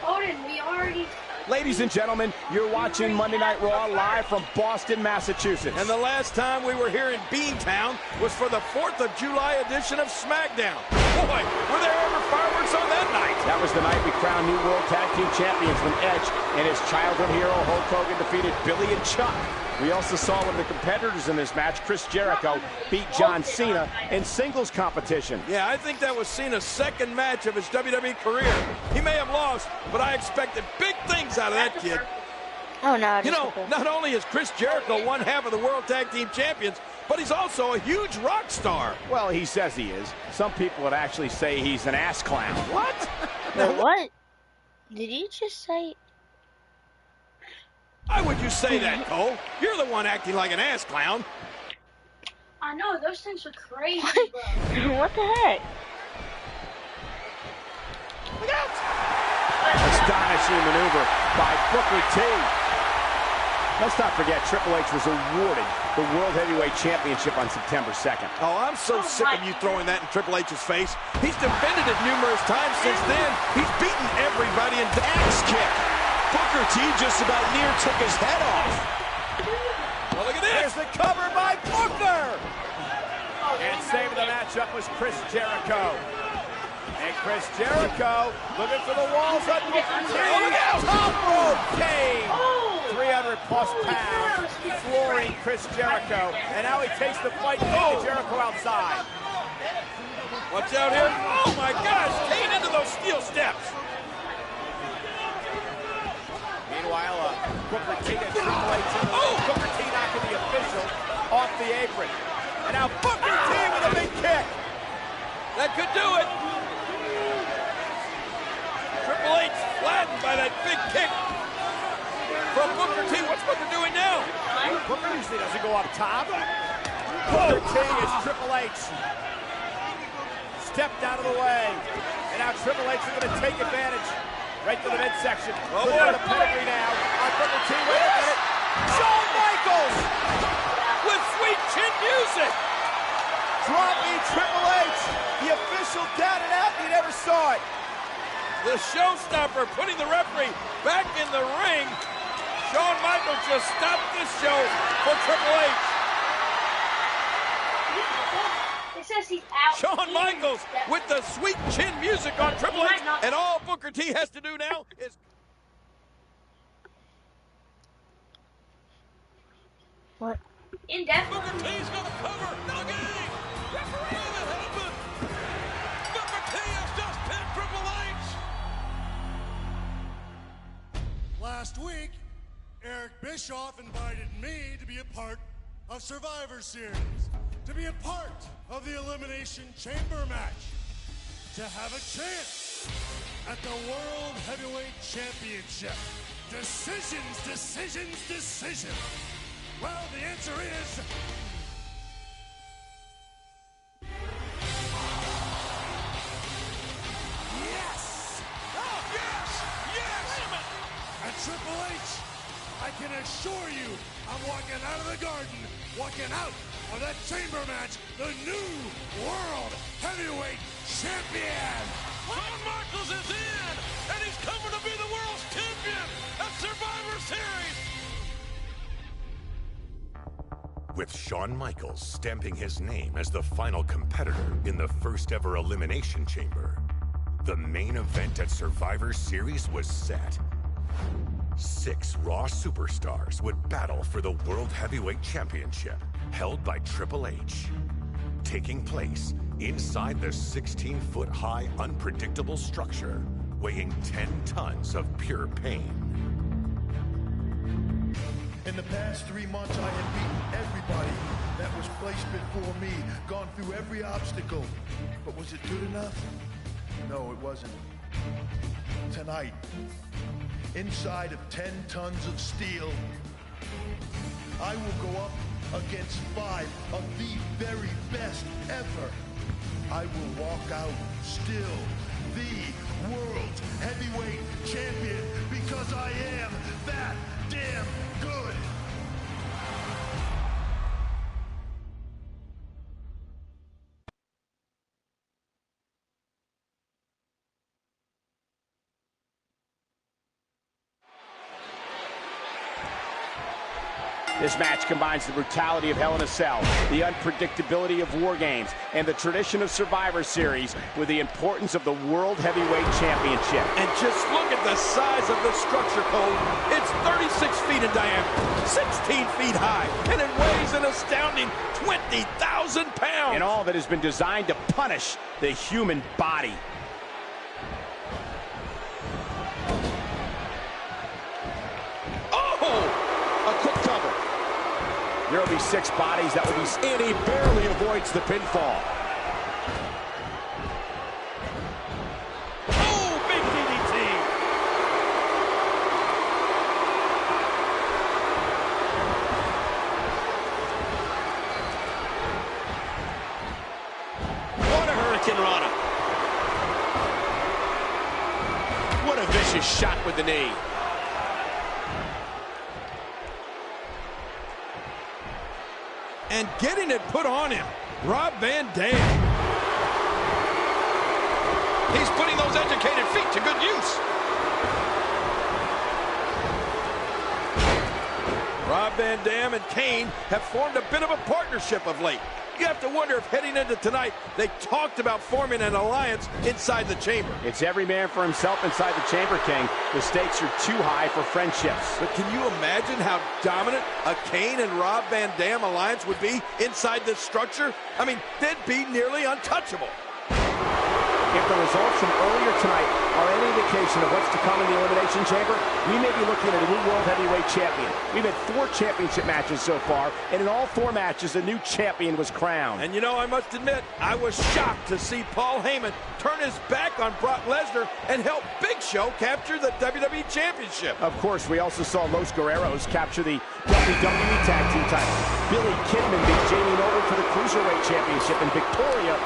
Odin, we already... Ladies and gentlemen, you're watching Monday Night Raw live from Boston, Massachusetts. And the last time we were here in Beantown was for the 4th of July edition of SmackDown. Boy, were there ever fireworks on that night. That was the night we crowned new World Tag Team Champions when Edge and his childhood hero Hulk Hogan defeated Billy and Chuck. We also saw one of the competitors in this match, Chris Jericho, beat John Cena in singles competition. Yeah, I think that was Cena's second match of his WWE career. He may have lost, but I expected big things out of that kid. Oh, no. You know, not only is Chris Jericho one half of the World Tag Team Champions, but he's also a huge rock star. Well, he says he is. Some people would actually say he's an ass clown. What? Wait, what? Did you just say... Why would you say that, Cole? You're the one acting like an ass clown. I know, those things are crazy, bro. What the heck? Look out! Astonishing maneuver by Booker T. Let's not forget, Triple H was awarded the World Heavyweight Championship on September 2nd. Oh, I'm so sick of you throwing that in Triple H's face. He's defended it numerous times since then. He's beaten everybody in the axe kick. Booker T just about near took his head off. Well, look at this. There's the cover by Booker. And saving the matchup was Chris Jericho. And Chris Jericho looking for the walls on Booker T. Oh, look out! Top rope came. 300 plus pounds, flooring Chris Jericho. And now he takes the fight into Jericho outside. Watch out here. Oh my gosh, Kane into those steel steps. Meanwhile, Booker T and Triple H in the ring. Booker T knocking the official off the apron. And now Booker T with a big kick. That could do it. Triple H flattened by that big kick from Booker T. What's Booker doing now? Booker usually doesn't go up top. Booker T is Triple H. Stepped out of the way. And now Triple H is going to take advantage. Right to the midsection. Oh, look at the pedigree now on Booker T. Wait a minute. Shawn Michaels with sweet chin music. Dropping Triple H. The official counted out. You never saw it. The showstopper putting the referee back in the ring. Shawn Michaels just stopped this show for Triple H. It says he's out. Shawn Michaels with the sweet chin music on Triple H. And all Booker T has to do now is... What? Indefinitely. Booker T's going to cover. No game. Referee that happened. Booker T has just pinned Triple H. Last week, Eric Bischoff invited me to be a part of Survivor Series, to be a part of the Elimination Chamber match, to have a chance at the World Heavyweight Championship. Decisions, decisions, decisions. Well, the answer is... yes! Oh, yes! Yes! And Triple H, I can assure you, I'm walking out of the garden, walking out of that chamber match, the new World Heavyweight Champion! Shawn Michaels is in, and he's coming to be the world's champion at Survivor Series! With Shawn Michaels stamping his name as the final competitor in the first ever Elimination Chamber, the main event at Survivor Series was set. 6 Raw superstars would battle for the World Heavyweight Championship, held by Triple H, taking place inside the 16-foot-high unpredictable structure, weighing 10 tons of pure pain. In the past 3 months, I have beaten everybody that was placed before me, gone through every obstacle. But was it good enough? No, it wasn't. Tonight, inside of 10 tons of steel, I will go up against 5 of the very best ever. I will walk out still the world heavyweight champion because I am that damn good. This match combines the brutality of Hell in a Cell, the unpredictability of War Games, and the tradition of Survivor Series with the importance of the World Heavyweight Championship. And just look at the size of the structure, Cole. It's 36 feet in diameter, 16 feet high, and it weighs an astounding 20,000 pounds. And all of it has been designed to punish the human body. A quick cover. There will be 6 bodies that will be... And he barely avoids the pinfall. Oh, big DDT. What a Hurricane Rana. What a vicious shot with the knee. And getting it put on him, Rob Van Dam. He's putting those educated feet to good use. Rob Van Dam and Kane have formed a bit of a partnership of late. You have to wonder if heading into tonight, they talked about forming an alliance inside the chamber. It's every man for himself inside the chamber, King. The stakes are too high for friendships. But can you imagine how dominant a Kane and Rob Van Dam alliance would be inside this structure? I mean, they'd be nearly untouchable. If the results from earlier tonight are any indication of what's to come in the Elimination Chamber, we may be looking at a new World Heavyweight Champion. We've had 4 championship matches so far, and in all 4 matches, a new champion was crowned. And you know, I must admit, I was shocked to see Paul Heyman turn his back on Brock Lesnar and help Big Show capture the WWE Championship. Of course, we also saw Los Guerreros capture the WWE Tag Team title. Billy Kidman beat Jamie Noble for the Cruiserweight Championship, and Victoria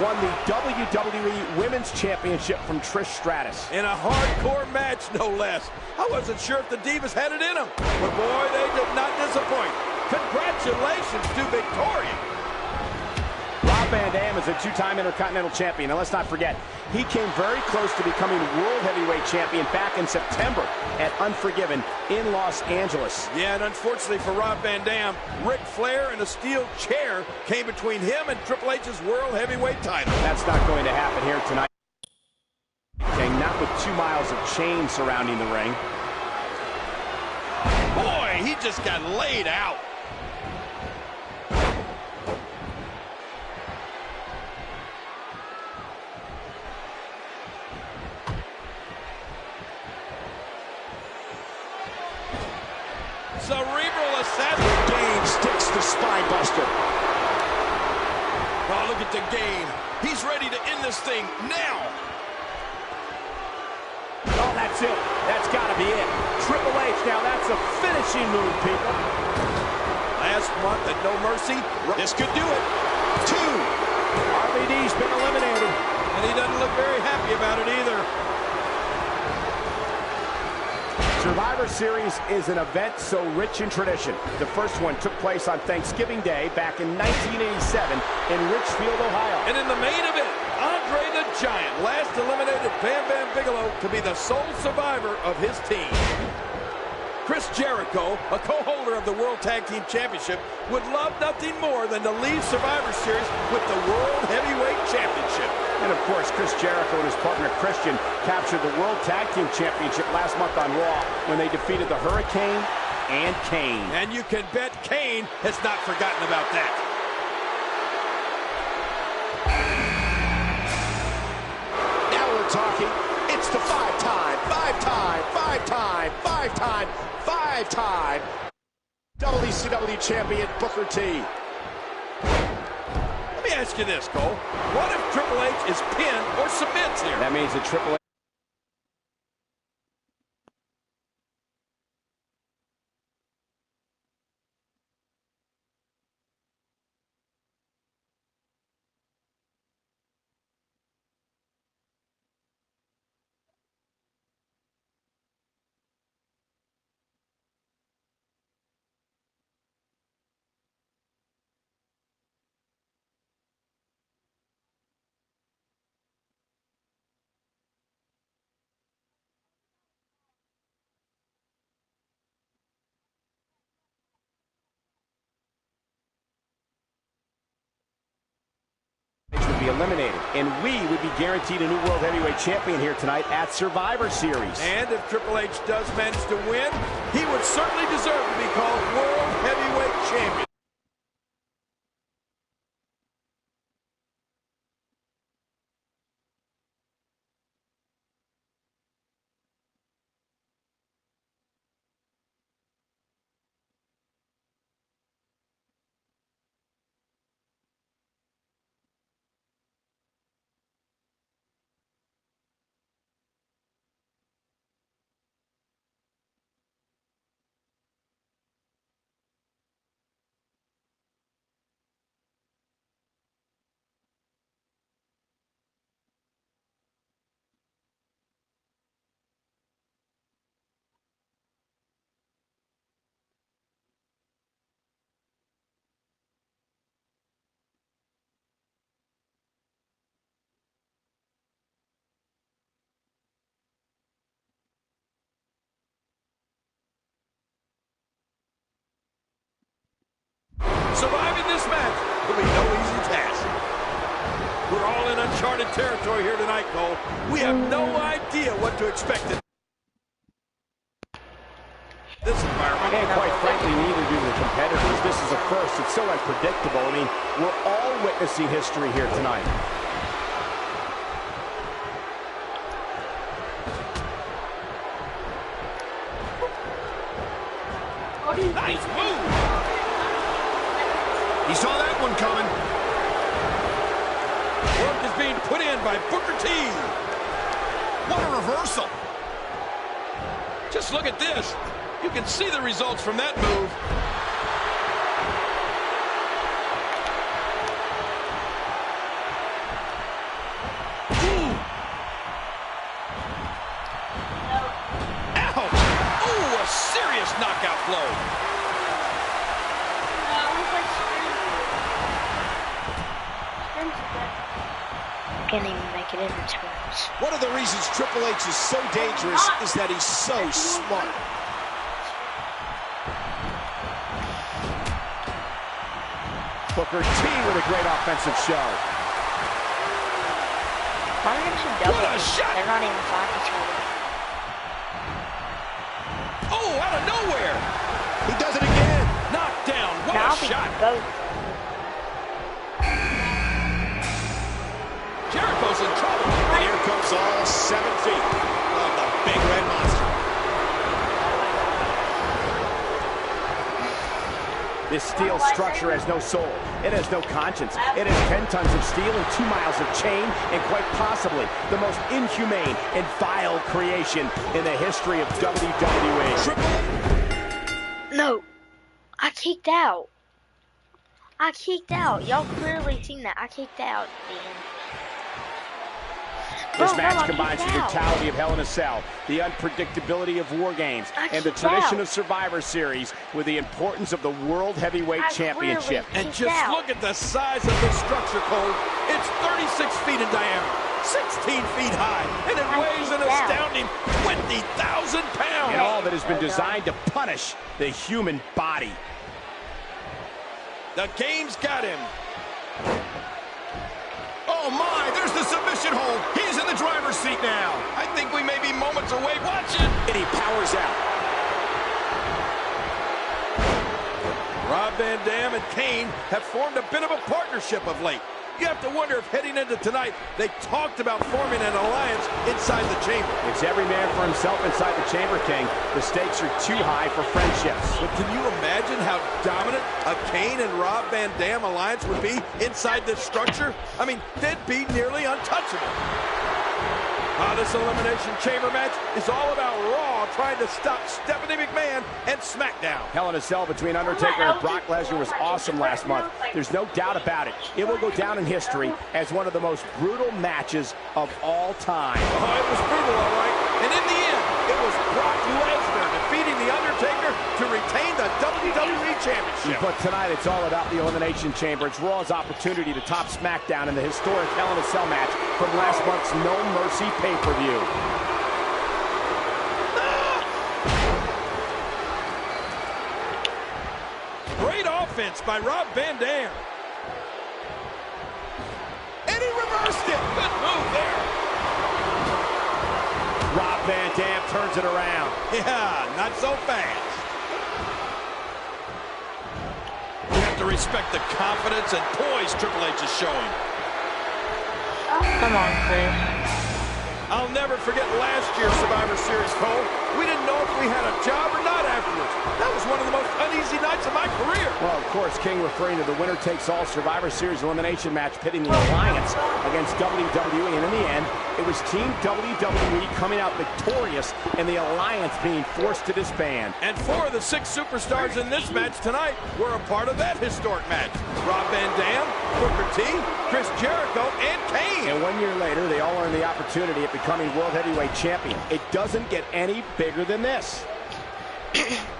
won the WWE Women's Championship from Trish Stratus. In a hardcore match, no less. I wasn't sure if the Divas had it in them, but boy, they did not disappoint. Congratulations to Victoria. Rob Van Dam is a 2-time Intercontinental Champion, and let's not forget, he came very close to becoming World Heavyweight Champion back in September at Unforgiven in Los Angeles. Yeah, and unfortunately for Rob Van Dam, Ric Flair and a steel chair came between him and Triple H's World Heavyweight title. That's not going to happen here tonight. Okay, not with 2 miles of chain surrounding the ring. Boy, he just got laid out. Cerebral assassin. Game sticks the spine buster. Oh, look at the game. He's ready to end this thing now. Oh, that's it. That's got to be it. Triple H, now that's a finishing move, people. Last month at No Mercy, this could do it. 2. RVD's been eliminated. And he doesn't look very happy about it either. Survivor Series is an event so rich in tradition. The first one took place on Thanksgiving Day back in 1987 in Richfield, Ohio. And in the main event, Andre the Giant last eliminated Bam Bam Bigelow to be the sole survivor of his team. Chris Jericho, a co-holder of the World Tag Team Championship, would love nothing more than to leave Survivor Series with the World Heavyweight Championship. And of course, Chris Jericho and his partner Christian captured the World Tag Team Championship last month on Raw when they defeated the Hurricane and Kane. And you can bet Kane has not forgotten about that. Now we're talking. It's the 5-time WCW champion Booker T. Let me ask you this, Cole. What if Triple H is pinned or submits here? That means that Triple H would be eliminated, and we would be guaranteed a new World Heavyweight Champion here tonight at Survivor Series. And if Triple H does manage to win, he would certainly deserve to be called World Heavyweight Champion. Surviving this match will be no easy task. We're all in uncharted territory here tonight, Cole. We have no idea what to expect in this environment. And quite frankly, neither do the competitors. This is a first. It's so unpredictable. I mean, we're all witnessing history here tonight. Nice move. He saw that one coming. Work is being put in by Booker T. What a reversal. Just look at this. You can see the results from that move. Ouch! Ooh, a serious knockout blow. Can't even make it in this round. One of the reasons Triple H is so dangerous is that he's so smart. Booker T with a great offensive shove. Why are you double? What a shot! They're not even fighting each other. Oh, out of nowhere! He does it again. Knocked down. What Now a shot! both. Jericho's in trouble. And here comes all 7 feet of the big red monster. This steel structure has no soul. It has no conscience. It has 10 tons of steel and 2 miles of chain, and quite possibly the most inhumane and vile creation in the history of WWE. No, I kicked out. I kicked out. Y'all clearly seen that. I kicked out, Dan. This Bro, match no, I combines the kicked out. brutality of Hell in a Cell, the unpredictability of War Games, and the kicked tradition out. of Survivor Series with the importance of the World Heavyweight I Championship. clearly And just look at the size of this structure, Cole. It's 36 feet in diameter, 16 feet high, and it weighs an astounding 20,000 pounds. And all that has been designed to punish the human body. The game's got him. Oh my, there's the submission hold. He's in the driver's seat now. I think we may be moments away. Watch it. And he powers out. Rob Van Dam and Kane have formed a bit of a partnership of late. You have to wonder if heading into tonight, they talked about forming an alliance inside the chamber. It's every man for himself inside the chamber, King. The stakes are too high for friendships. But can you imagine how dominant a Kane and Rob Van Dam alliance would be inside this structure? I mean, they'd be nearly untouchable. This Elimination Chamber match is all about Raw trying to stop Stephanie McMahon and SmackDown. Hell in a Cell between Undertaker and Brock Lesnar was awesome last month. There's no doubt about it. It will go down in history as one of the most brutal matches of all time. Oh, it was brutal, all right. And in the end, it was Brock Lesnar defeating The Undertaker to retain the WWE Championship. But tonight, it's all about the Elimination Chamber. It's Raw's opportunity to top SmackDown in the historic Hell in a Cell match from last month's No Mercy pay-per-view. Great offense by Rob Van Dam. And he reversed it. Good move there. Rob Van Dam turns it around. Yeah, not so fast. You have to respect the confidence and poise Triple H is showing. Come on, Chris. I'll never forget last year's Survivor Series, Cole. We didn't know if we had a job or not afterwards. That was one of the most uneasy nights of my career. Well, of course, King referring to the winner-takes-all Survivor Series elimination match pitting the Alliance against WWE, and in the end, it was Team WWE coming out victorious and the Alliance being forced to disband. And 4 of the 6 superstars in this match tonight were a part of that historic match. Rob Van Dam, Booker T, Chris Jericho, and Kane. And 1 year later, they all earned the opportunity at becoming World Heavyweight Champion. It doesn't get any bigger than this.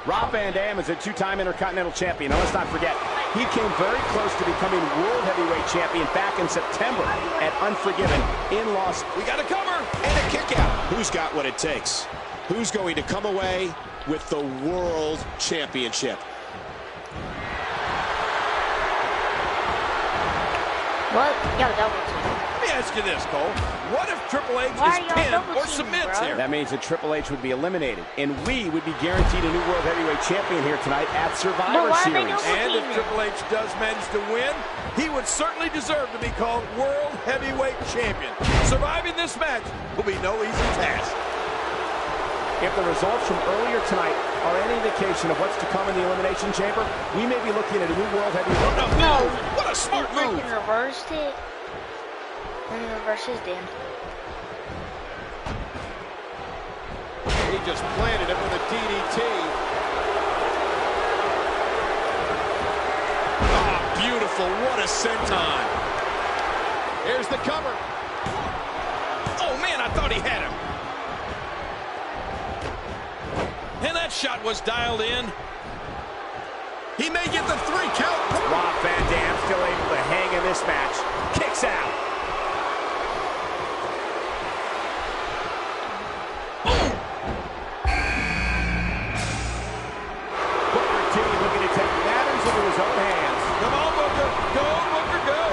Rob Van Dam is a 2-time Intercontinental Champion. Now, let's not forget, he came very close to becoming World Heavyweight Champion back in September at Unforgiven in Las. We got a cover and a kick out. Who's got what it takes? Who's going to come away with the World Championship? What? Yo, double team. Let me ask you this, Cole. What if Triple H Why is are y'all pinned double or teaming, submits bro? here? That means that Triple H would be eliminated, and we would be guaranteed a new World Heavyweight Champion here tonight at Survivor why are they Series. double And if teaming? Triple H does manage to win, he would certainly deserve to be called World Heavyweight Champion. Surviving this match will be no easy task. If the results from earlier tonight are any indication of what's to come in the Elimination Chamber, we may be looking at a new World Heavyweight. No, what a smart He move. freaking reversed it. And he reversed his damn. He just planted him with a DDT. Ah, beautiful. What a senton. Here's the cover. Oh, man, I thought he had him. And that shot was dialed in. He may get the 3 count. Rob Van Dam still able to hang in this match. Kicks out. Booker T looking to take matters into his own hands. Come on, Booker. Go, Booker, go.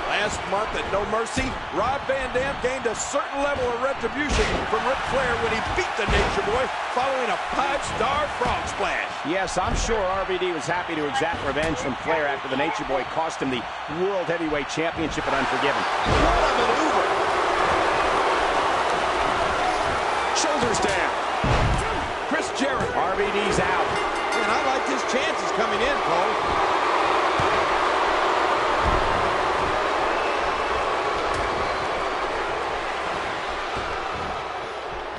Last month at No Mercy, Rob Van Dam gained a certain level of retribution from Ric Flair when he beat the Nature Boy following a 5-star frog splash. Yes, I'm sure RVD was happy to exact revenge from Flair after the Nature Boy cost him the World Heavyweight Championship at Unforgiven. What a maneuver. Shoulders down. Chris Jericho. RVD's out. And I like his chances coming in, Cole.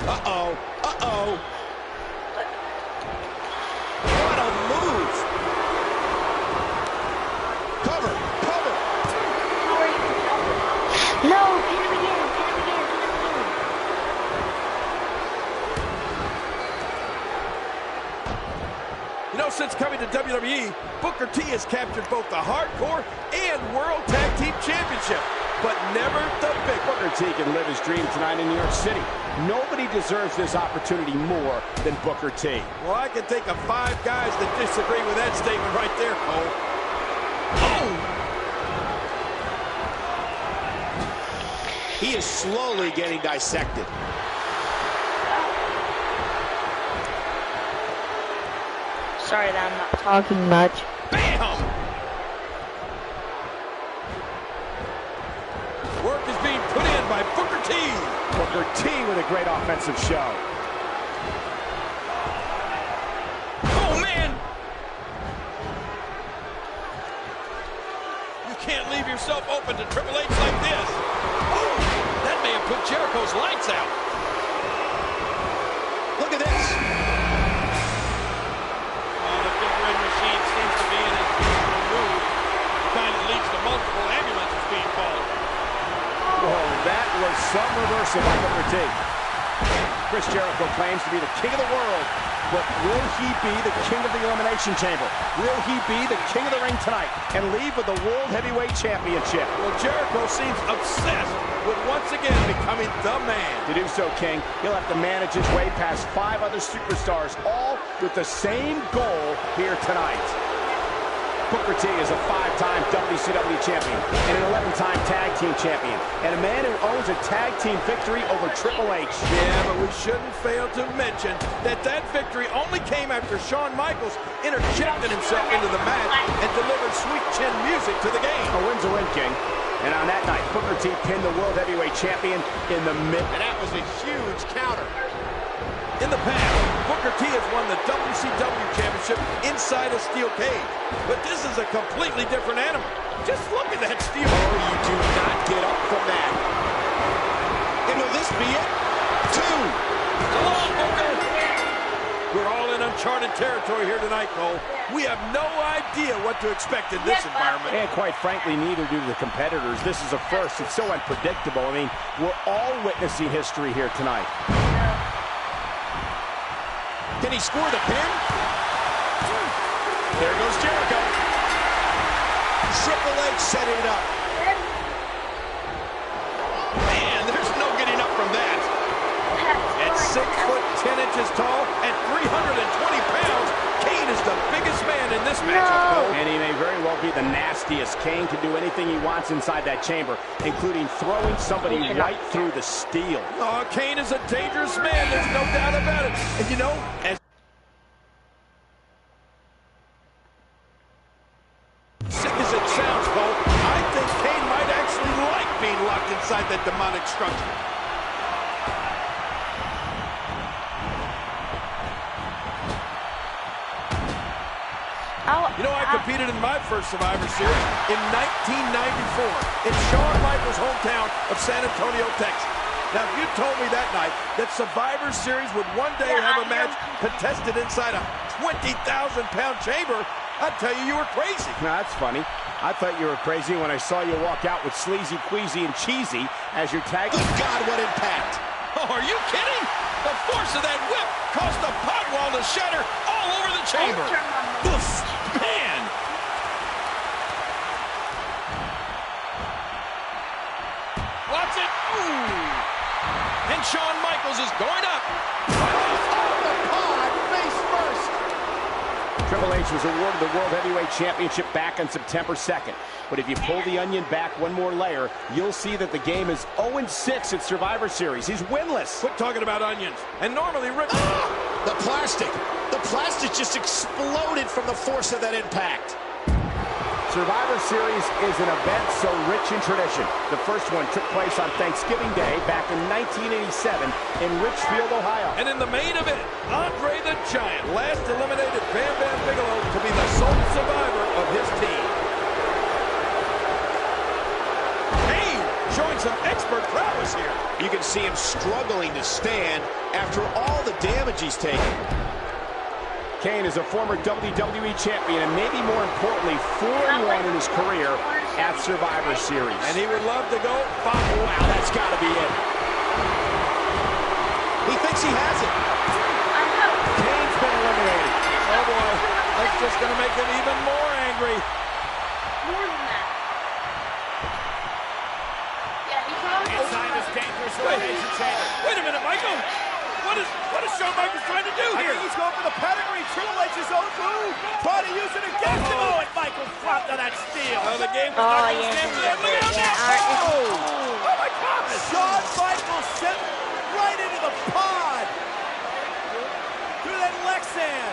Uh-oh. Uh-oh. What a move. Cover. Cover. No, pin him again, pin him again, pin him again. You know, since coming to WWE, Booker T has captured both the Hardcore and World Tag Team Championship, but never the big one. Booker T can live his dream tonight in New York City. Nobody deserves this opportunity more than Booker T. Well, I can think of 5 guys that disagree with that statement right there, Cole. Oh! He is slowly getting dissected. Sorry that I'm not talking much. Bam! Booker T with a great offensive show. Oh, man! You can't leave yourself open to Triple H like this. Oh, that may have put Jericho's lights out. Look at this. The big red machine seems to be in his usual mood. The kind that leads to multiple ambulances being called. Whoa, that was some reversal by Booker T. Chris Jericho claims to be the king of the world, but will he be the king of the Elimination Chamber? Will he be the king of the ring tonight and leave with the World Heavyweight Championship? Well, Jericho seems obsessed with once again becoming the man. To do so, King, he'll have to manage his way past 5 other superstars, all with the same goal here tonight. Booker T is a 5-time WCW champion and an 11-time tag team champion, and a man who owns a tag team victory over Triple H. Yeah, but we shouldn't fail to mention that that victory only came after Shawn Michaels interjected himself into the match and delivered sweet chin music to the game. A win's a win, King. And on that night, Booker T pinned the World Heavyweight Champion in the mid. And that was a huge counter. In the past, Booker T has won the WCW Championship inside a steel cage. But this is a completely different animal. Just look at that steel. Oh, you do not get up from that. And will this be it? 2. Come on, Booker. We're all in uncharted territory here tonight, Cole. We have no idea what to expect in this environment. And quite frankly, neither do the competitors. This is a first. It's so unpredictable. I mean, we're all witnessing history here tonight. Can he score the pin? There goes Jericho. Triple H setting it up. Man, there's no getting up from that. At 6'10" tall and 320 pounds, Kane is the biggest man in this matchup, Cole. And he may very well be the nastiest. Kane can do anything he wants inside that chamber, including throwing somebody right through the steel. Oh, Kane is a dangerous man. There's no doubt about it. And you know, as sick as it sounds, Cole, I think Kane might actually like being locked inside that demonic structure. You know, I competed in my first Survivor Series in 1994 in Shawn Michaels' hometown of San Antonio, Texas. Now, if you told me that night that Survivor Series would one day have a match contested inside a 20,000-pound chamber, I'd tell you were crazy. No, that's funny. I thought you were crazy when I saw you walk out with Sleazy, Queasy, and Cheesy as your tag. Good God, what impact. Oh, are you kidding? The force of that whip caused the pod wall to shatter all over the chamber. Man! Watch it. Ooh. And Shawn Michaels is going up. Off the pod, face first. Triple H was awarded the World Heavyweight Championship back on September 2nd. But if you pull the onion back one more layer, you'll see that the game is 0-6 at Survivor Series. He's winless. Quit talking about onions. And normally Rick... The plastic. The plastic just exploded from the force of that impact. Survivor Series is an event so rich in tradition. The first one took place on Thanksgiving Day back in 1987 in Richfield, Ohio. And in the main event, Andre the Giant last eliminated Bam Bam Bigelow to be the sole survivor of his team. Kane showing some expert prowess here. You can see him struggling to stand after all the damage he's taken. Kane is a former WWE champion and maybe more importantly 4-1 in his career at Survivor Series. And he would love to go 5. Wow, that's got to be it. He thinks he has it. Kane's been eliminated. Oh boy, that's just going to make him even more angry. More than that. Yeah, he probably... Inside this dangerous elimination chamber. Wait a minute, Michael. What is Shawn Michaels trying to do here? I think he's going for the pedigree. Triple H's own move. Trying to use it against him. Oh, and Michaels dropped on that steel. Oh, the game was not going to stand for that. Look out now. Oh, my God. Shawn Michaels sent right into the pod. Through that Lexan.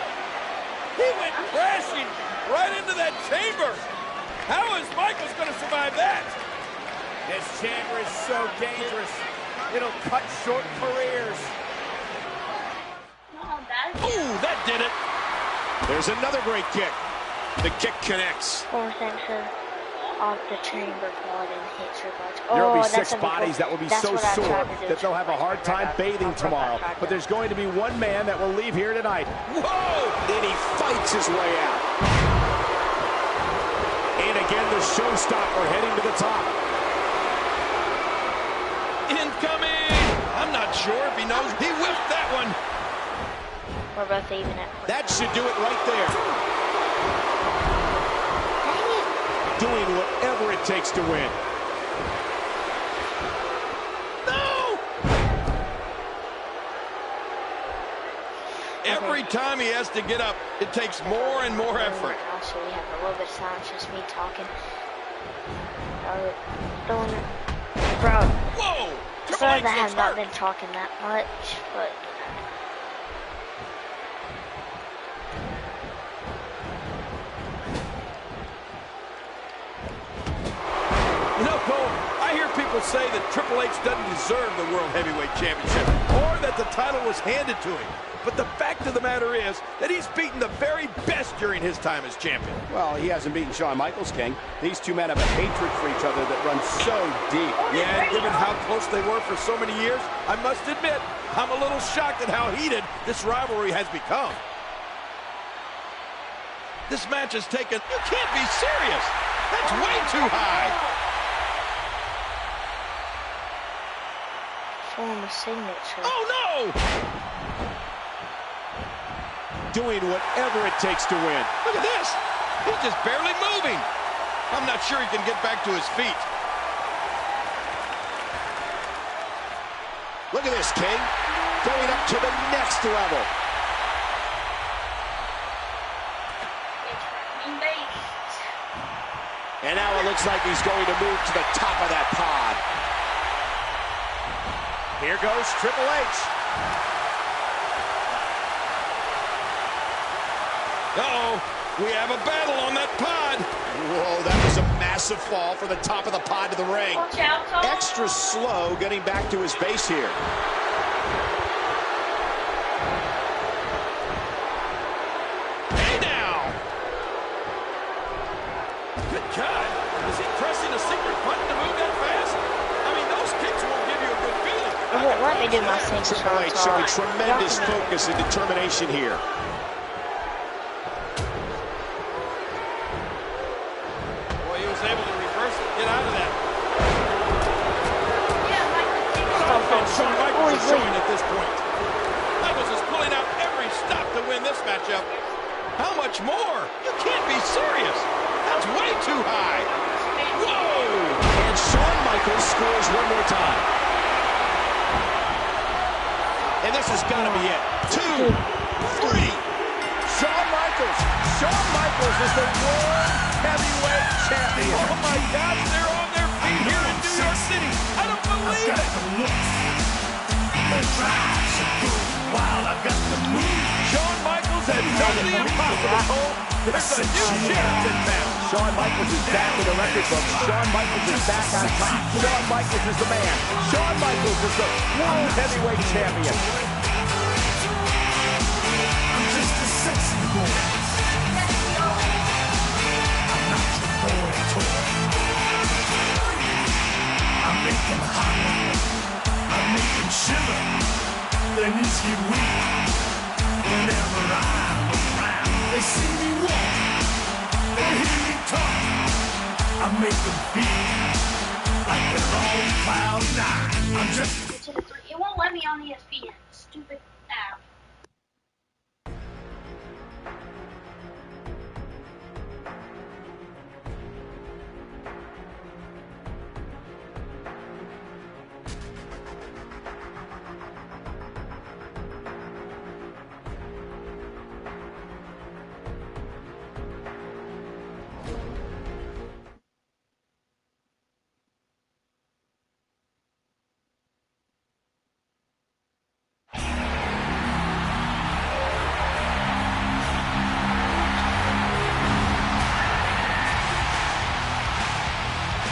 He went crashing right into that chamber. How is Michaels going to survive that? This chamber is so dangerous. It'll cut short careers. Ooh, that did it. There's another great kick. The kick connects. Former center off the chamber quad and hit Triple H. There will Oh, be that's 6 bodies that will be so sore that they'll have a hard time bathing tomorrow. But there's going to be one man that will leave here tonight. Whoa! And he fights his way out. And again, the showstopper heading to the top. Incoming! I'm not sure if he knows. He whiffed that one. We're both even at. That should do it right there. Doing whatever it takes to win. No! Every time he has to get up, it takes more and more effort. Also, we have a little bit of silence, just me talking. Throwing it. Bro. Whoa! Sorry that I have not been talking that much, but. You know, Cole, I hear people say that Triple H doesn't deserve the World Heavyweight Championship or that the title was handed to him. But the fact of the matter is that he's beaten the very best during his time as champion. Well, he hasn't beaten Shawn Michaels, King. These two men have a hatred for each other that runs so deep. Yeah, and given how close they were for so many years, I must admit, I'm a little shocked at how heated this rivalry has become. This match has taken... You can't be serious! That's way too high! Form a signature. Oh, no! Doing whatever it takes to win. Look at this! He's just barely moving. I'm not sure he can get back to his feet. Look at this, King. Going up to the next level. And now it looks like he's going to move to the top of that pod. Here goes Triple H. Uh-oh, we have a battle on that pod. Whoa, that was a massive fall from the top of the pod to the ring. Watch out, Tom. Extra slow getting back to his base here. Hey now! Good God, is he pressing a secret button to move that fast? I mean, those kicks won't give you a good feeling. It won't let me do my signature. Triple H showing tremendous focus and determination here. Boy, he was able to reverse it, get out of that. Shawn Michaels is showing at this point. Michaels is pulling out every stop to win this matchup. How much more? You can't be serious. That's way too high. Whoa! And Shawn Michaels scores one more time. And this has got to be it. 2, 3. Shawn Michaels. Shawn Michaels is the World Heavyweight Champion. Oh my gosh, they're on their feet here in New York City. I don't believe it. Shawn Michaels has done the impossible. There's a new sheriff in town. Shawn Michaels is back in the record books. Shawn Michaels is back on top. Shawn Michaels is the man. Shawn Michaels is the World Heavyweight Champion. I'm just a sexy boy. I'm not your boy toy. I make them holler. I make them shiver. Their knees get weak. Whenever I'm around, they see me walk. They hear me talk. I make them feel like they're on cloud nine. I'm just... It won't let me on ESPN. Stupid app.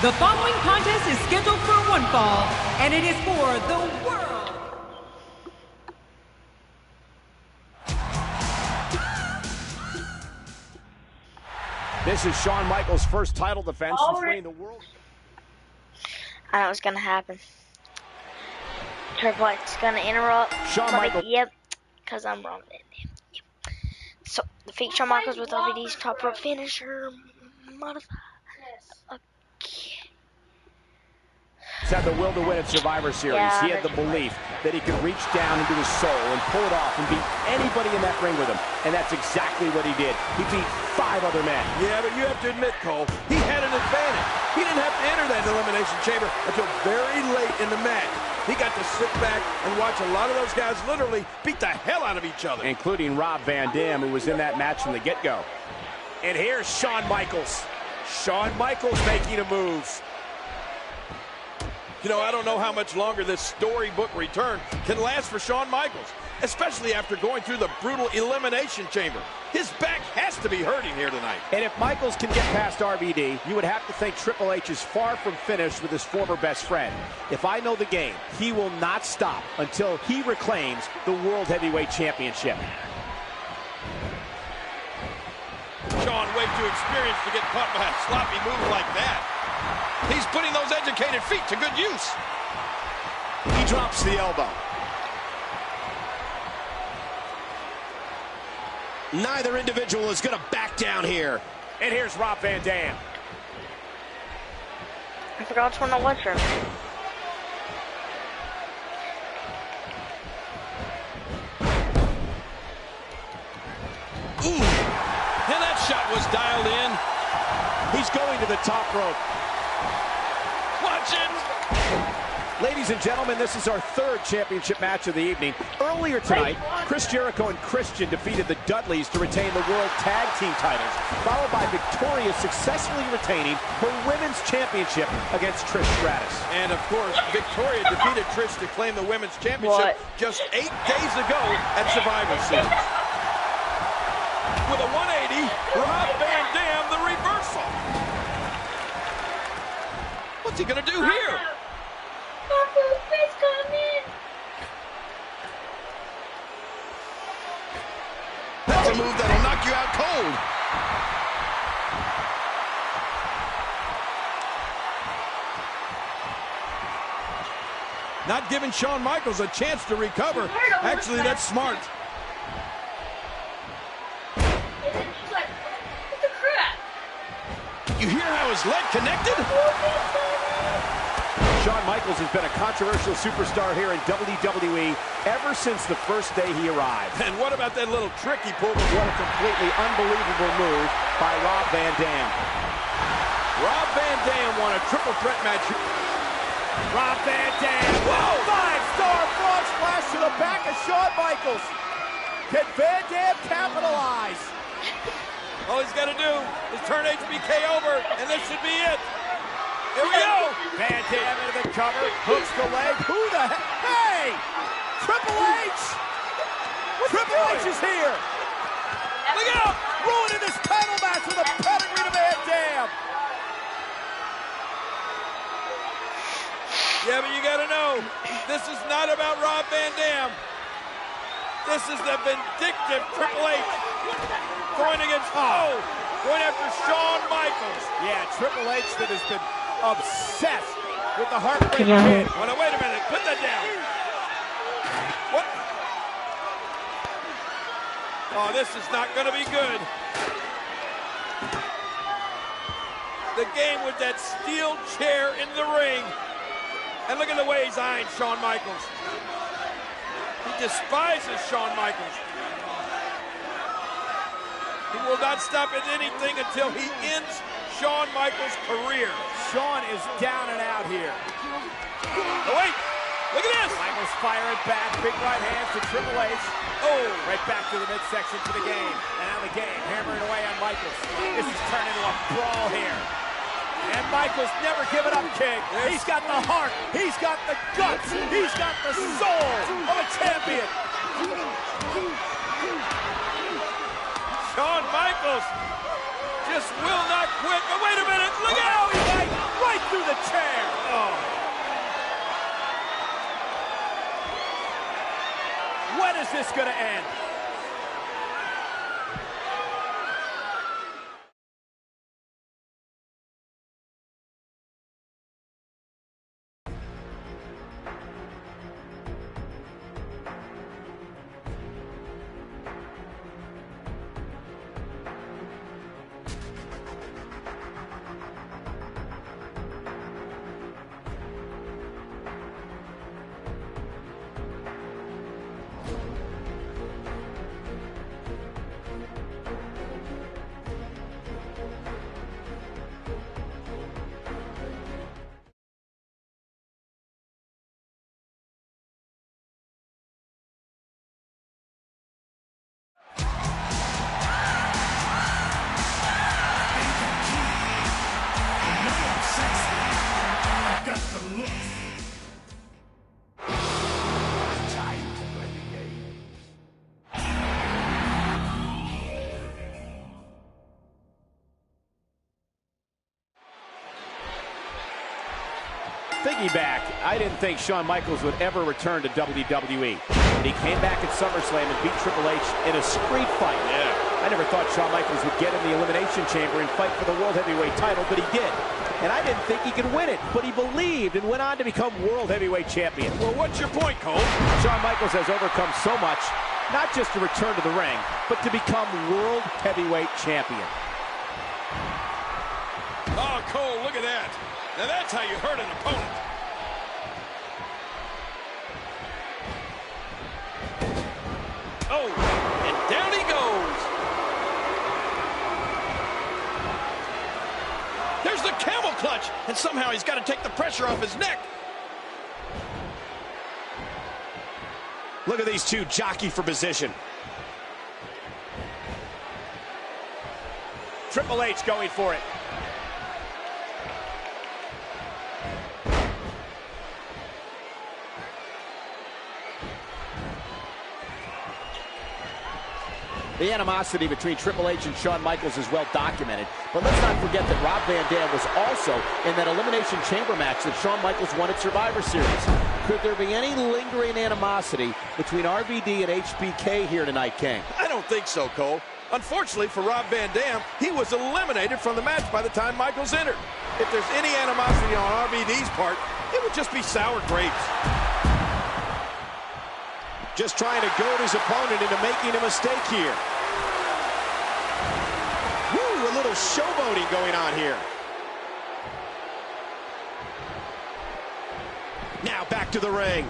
The following contest is scheduled for one fall, and it is for the world. This is Shawn Michaels' first title defense since winning the world. I know what's gonna happen. Triple H is gonna interrupt. Shawn Michaels. Yep, because I'm wrong. Yep. So defeat Shawn Michaels with LVD's top rope finisher. Modify. Okay. He's had the will to win at Survivor Series. Yeah, he had the belief that he could reach down into his soul and pull it off and beat anybody in that ring with him. And that's exactly what he did. He beat 5 other men. Yeah, but you have to admit, Cole, he had an advantage. He didn't have to enter that elimination chamber until very late in the match. He got to sit back and watch a lot of those guys literally beat the hell out of each other. Including Rob Van Dam, who was in that match from the get-go. And here's Shawn Michaels. Shawn Michaels making a move. You know, I don't know how much longer this storybook return can last for Shawn Michaels, especially after going through the brutal elimination chamber. His back has to be hurting here tonight. And if Michaels can get past RVD, you would have to think Triple H is far from finished with his former best friend. If I know the game, he will not stop until he reclaims the World Heavyweight Championship. Shawn, way too experienced to get caught by a sloppy move like that. He's putting those educated feet to good use. He drops the elbow. Neither individual is going to back down here. And here's Rob Van Dam. I forgot to turn the lights on. Ooh, and that shot was dialed in. He's going to the top rope. Watch it. Ladies and gentlemen, this is our 3rd championship match of the evening. Earlier tonight, Chris Jericho and Christian defeated the Dudleys to retain the World Tag Team titles, followed by Victoria successfully retaining her Women's Championship against Trish Stratus. And of course, Victoria defeated Trish to claim the Women's Championship just 8 days ago at Survivor Series. With a 180, Rob Van Dam, the reversal. What's he gonna do here? That's a move that'll knock you out cold. Not giving Shawn Michaels a chance to recover. Actually, that's smart. You hear how his leg connected? Shawn Michaels has been a controversial superstar here in WWE ever since the first day he arrived. And what about that little trick he pulled? What a completely unbelievable move by Rob Van Dam. Rob Van Dam won a triple threat match. Rob Van Dam. Whoa! 5-star frog splash to the back of Shawn Michaels. Can Van Dam capitalize? All he's got to do is turn HBK over, and this should be it. Here we go. Van Dam into the cover, hooks the leg. Who the heck? Hey! Triple H! Triple H is here. Look out! Ruining this title match with a pedigree to Van Dam. Yeah, but you got to know, this is not about Rob Van Dam. This is the vindictive Triple H going against, going after Shawn Michaels. Yeah, Triple H that has been obsessed with the Heartbreak Kid. Oh, no, wait a minute. Put that down. What? Oh, this is not going to be good. The game with that steel chair in the ring. And look at the way he's eyeing Shawn Michaels. He despises Shawn Michaels. He will not stop at anything until he ends Shawn Michaels' career. Shawn is down and out here. Oh, wait. Look at this. Michaels firing back. Big right hands to Triple H. Oh. Right back to the midsection to the game. And now the game hammering away on Michaels. This is turning into a brawl here. And Michaels never giving up, King. He's got the heart. He's got the guts. He's got the soul of a champion. Shawn Michaels just will not quit. But wait a minute. Look out. Right through the chair. Oh. When is this going to end? Thinking back, I didn't think Shawn Michaels would ever return to WWE. And he came back at SummerSlam and beat Triple H in a street fight. Yeah. I never thought Shawn Michaels would get in the Elimination Chamber and fight for the World Heavyweight title, but he did. And I didn't think he could win it, but he believed and went on to become World Heavyweight Champion. Well, what's your point, Cole? Shawn Michaels has overcome so much, not just to return to the ring, but to become World Heavyweight Champion. Oh, Cole, look at that. Now that's how you hurt an opponent. Oh, and down he goes. There's the camel clutch, and somehow he's got to take the pressure off his neck. Look at these two jockey for position. Triple H going for it. The animosity between Triple H and Shawn Michaels is well documented, but let's not forget that Rob Van Dam was also in that Elimination Chamber match that Shawn Michaels won at Survivor Series. Could there be any lingering animosity between RVD and HBK here tonight, King? I don't think so, Cole. Unfortunately for Rob Van Dam, he was eliminated from the match by the time Michaels entered. If there's any animosity on RVD's part, it would just be sour grapes. Just trying to goad his opponent into making a mistake here. Woo, a little showboating going on here. Now back to the ring.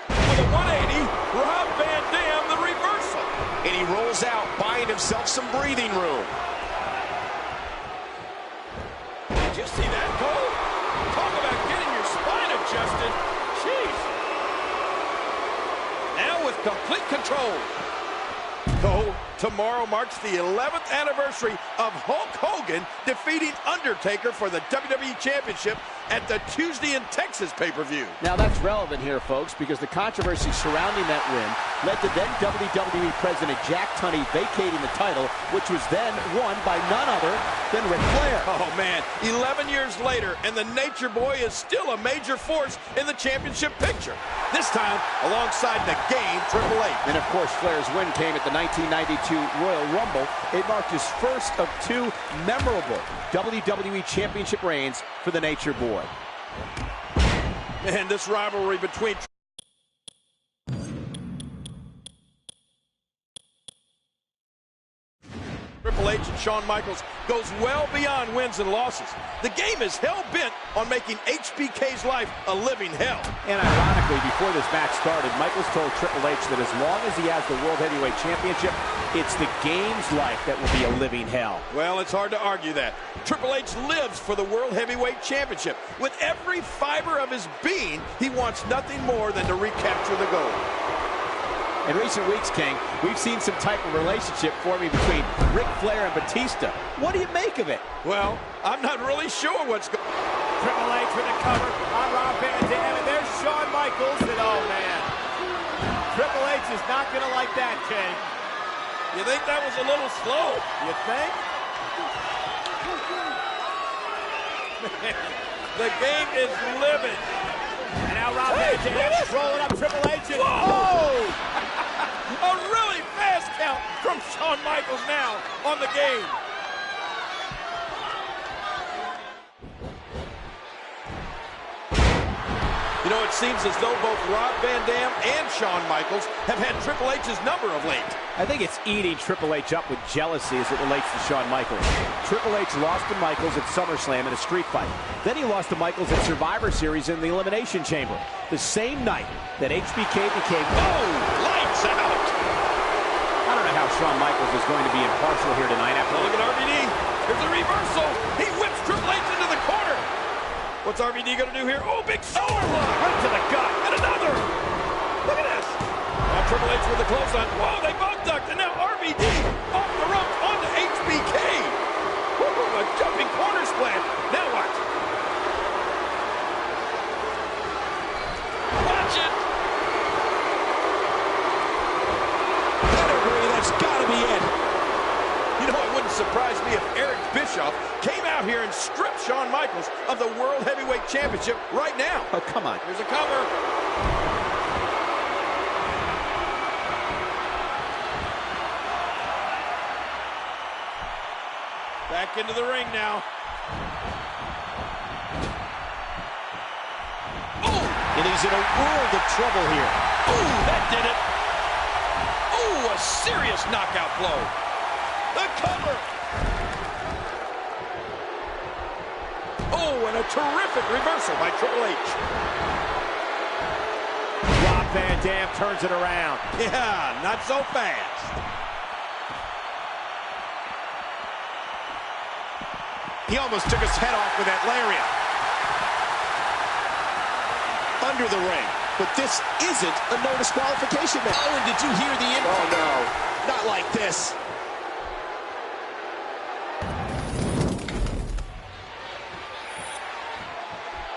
With a 180, Rob Van Dam, the reversal. And he rolls out, buying himself some breathing room. Did you see that, Cole? Talk about getting your spine adjusted. Jeez. Now with complete control. Cole, tomorrow marks the 11th anniversary of Hulk Hogan defeating Undertaker for the WWE Championship at the Tuesday in Texas pay-per-view. Now that's relevant here, folks, because the controversy surrounding that win led to then WWE President Jack Tunney vacating the title, which was then won by none other than Ric Flair. Oh, man, 11 years later, and the Nature Boy is still a major force in the championship picture. This time, alongside the game, Triple H. And, of course, Flair's win came at the 1992 Royal Rumble. It marked his first of two memorable WWE Championship reigns for the Nature Boy. And this rivalry between Triple H and Shawn Michaels goes well beyond wins and losses. The game is hell-bent on making HBK's life a living hell. And ironically, before this match started, Michaels told Triple H that as long as he has the World Heavyweight Championship, it's the game's life that will be a living hell. Well, it's hard to argue that. Triple H lives for the World Heavyweight Championship. With every fiber of his being, he wants nothing more than to recapture the gold. In recent weeks, King, we've seen some type of relationship forming between Ric Flair and Batista. What do you make of it? Well, I'm not really sure what's going on. Triple H with a cover on Rob Van Dam, and there's Shawn Michaels, and oh man, Triple H is not going to like that, King. You think that was a little slow? You think? The game is living. And now Rob Van Dam rolling up Triple H. And whoa! A really fast count from Shawn Michaels now on the game. You know, it seems as though both Rob Van Dam and Shawn Michaels have had Triple H's number of late. I think it's eating Triple H up with jealousy as it relates to Shawn Michaels. Triple H lost to Michaels at SummerSlam in a street fight. Then he lost to Michaels at Survivor Series in the Elimination Chamber. The same night that HBK became... Oh, lights out! I don't know how Shawn Michaels is going to be impartial here tonight. After look at RVD. Here's a reversal. He whips Triple H into the corner. What's RVD going to do here? Oh, big shoulder block. Right to the gut. And another. Look at this. Now Triple H with the clothesline. Whoa, they both ducked. And now RVD off the rope onto HBK. Woo, a jumping corner splash. Now what? Watch it. Pedigree, that's got to be it. You know, it wouldn't surprise me if Eric Bischoff came out here and stripped Shawn Michaels of the World Heavyweight Championship right now. Oh, come on. Here's a cover. Back into the ring now. Oh! And he's in a world of trouble here. Oh, that did it. Oh, a serious knockout blow. The cover. Oh, and a terrific reversal by Triple H. Rob Van Dam turns it around. Yeah, not so fast. He almost took his head off with that lariat. Under the ring. But this isn't a no disqualification match. Oh, and did you hear the impact? Oh, no. Not like this.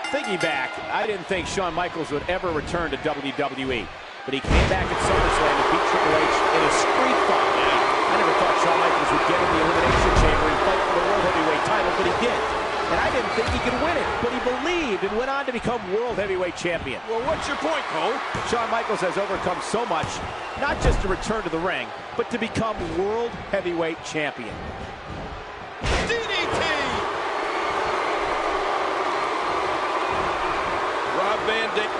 Thinking back, I didn't think Shawn Michaels would ever return to WWE. But he came back at SummerSlam and beat Triple H in a street fight. I never thought Shawn Michaels would get in the Elimination Chamber and fight for the World Heavyweight title, but he did. And I didn't think he could win it, but he believed and went on to become World Heavyweight Champion. Well, what's your point, Cole? Shawn Michaels has overcome so much, not just to return to the ring, but to become World Heavyweight Champion. DDT! Rob Van Dam.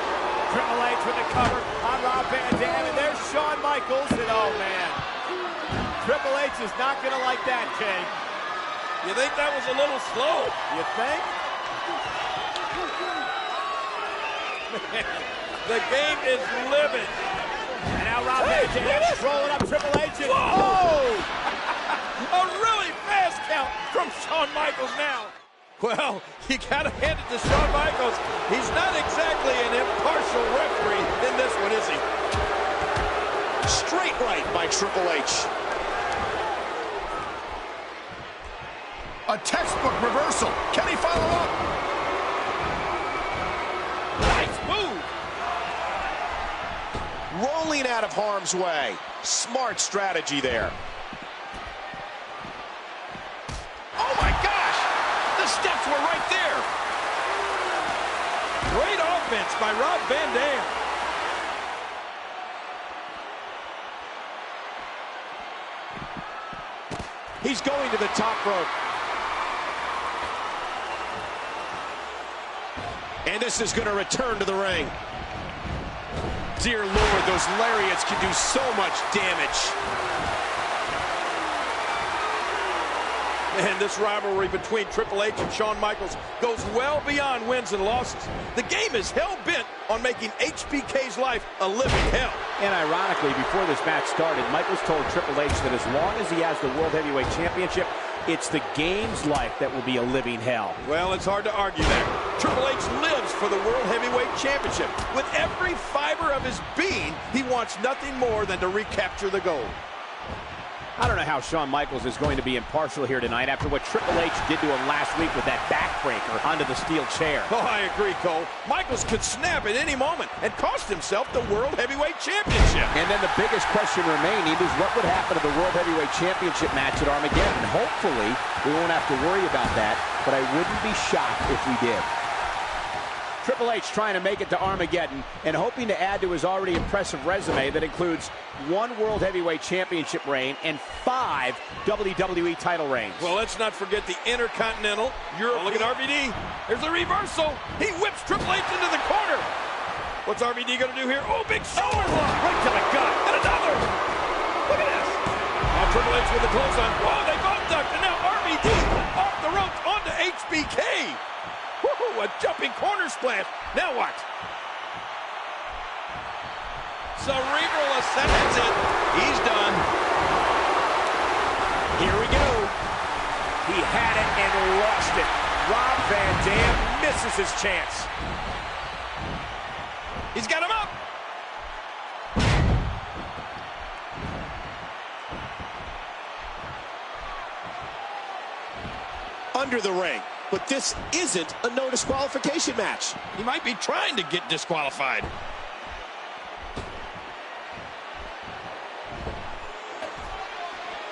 Triple H with the cover on Rob Van Dam, and there's Shawn Michaels, and oh man, Triple H is not going to like that, King. You think that was a little slow? You think? The game is living. And now Rob Van Dam rolling up Triple H, and whoa! A really fast count from Shawn Michaels now. Well, you gotta hand it to Shawn Michaels. He's not exactly an impartial referee in this one, is he? Straight right by Triple H. A textbook reversal. Can he follow up? Nice move. Rolling out of harm's way. Smart strategy there. Oh my gosh! The steps were right there. Great offense by Rob Van Dam. He's going to the top rope. And this is going to return to the ring. Dear Lord, those lariats can do so much damage. And this rivalry between Triple H and Shawn Michaels goes well beyond wins and losses. The game is hell-bent on making HBK's life a living hell. And ironically, before this match started, Michaels told Triple H that as long as he has the World Heavyweight Championship, it's the game's life that will be a living hell. Well, it's hard to argue that. Triple H lives for the World Heavyweight Championship. With every fiber of his being, he wants nothing more than to recapture the gold. I don't know how Shawn Michaels is going to be impartial here tonight after what Triple H did to him last week with that backbreaker onto the steel chair. Oh, I agree, Cole. Michaels could snap at any moment and cost himself the World Heavyweight Championship. And then the biggest question remaining is what would happen to the World Heavyweight Championship match at Armageddon. Hopefully, we won't have to worry about that, but I wouldn't be shocked if we did. Triple H trying to make it to Armageddon and hoping to add to his already impressive resume that includes 1 World Heavyweight Championship reign and 5 WWE title reigns. Well, let's not forget the Intercontinental Europe. Oh, look at RVD. There's a reversal. He whips Triple H into the corner. What's RVD going to do here? Oh, big shoulder block. Right to the gut. And another. Look at this. Now Triple H with the clothesline. Whoa, they both ducked. And now RVD off the ropes onto HBK. Woohoo, a jumping corner splash. Now what? Cerebral ascent. That's it. He's done. Here we go. He had it and lost it. Rob Van Dam misses his chance. He's got him up. Under the ring. But this isn't a no disqualification match. He might be trying to get disqualified.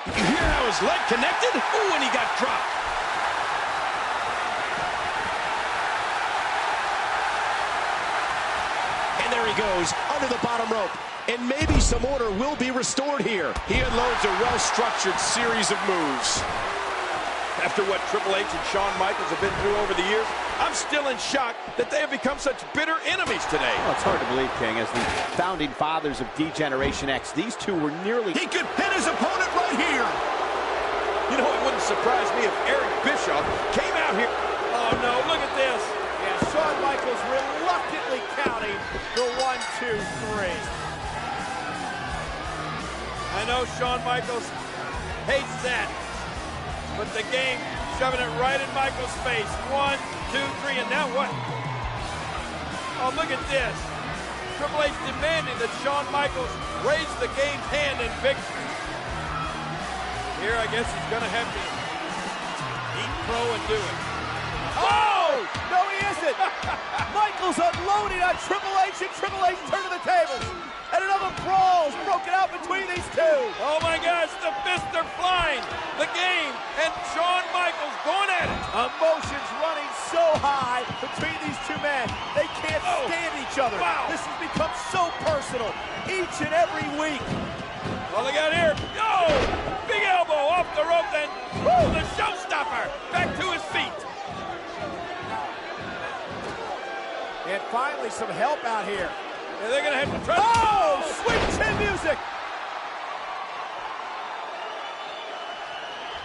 You hear how his leg connected? Ooh, and he got dropped. And there he goes, under the bottom rope. And maybe some order will be restored here. He unloads a well-structured series of moves. After what Triple H and Shawn Michaels have been through over the years, I'm still in shock that they have become such bitter enemies today. Well, it's hard to believe, King, as the founding fathers of D-Generation X, these two were nearly... He could hit his opponent right here. You know, it wouldn't surprise me if Eric Bischoff came out here. Oh, no, look at this. Yeah, Shawn Michaels reluctantly counting the 1, 2, 3. I know Shawn Michaels hates that. But the game shoving it right in Michaels' face. 1, 2, 3, and now what? Oh, look at this. Triple H demanding that Shawn Michaels raise the game's hand in victory. Here, I guess he's going to have to eat crow and do it. Oh! No, he isn't. Michaels unloading on Triple H, and Triple H turning the tables. And another brawl is broken out between these two. Oh my gosh, the fists are flying. The game and Shawn Michaels going at it. Emotions running so high between these two men. They can't stand each other. Wow. This has become so personal each and every week. Well, look out here. Oh, big elbow off the rope, then woo, the showstopper back to his feet. And finally some help out here. Yeah, they're going to have to try. Oh, sweet chin music.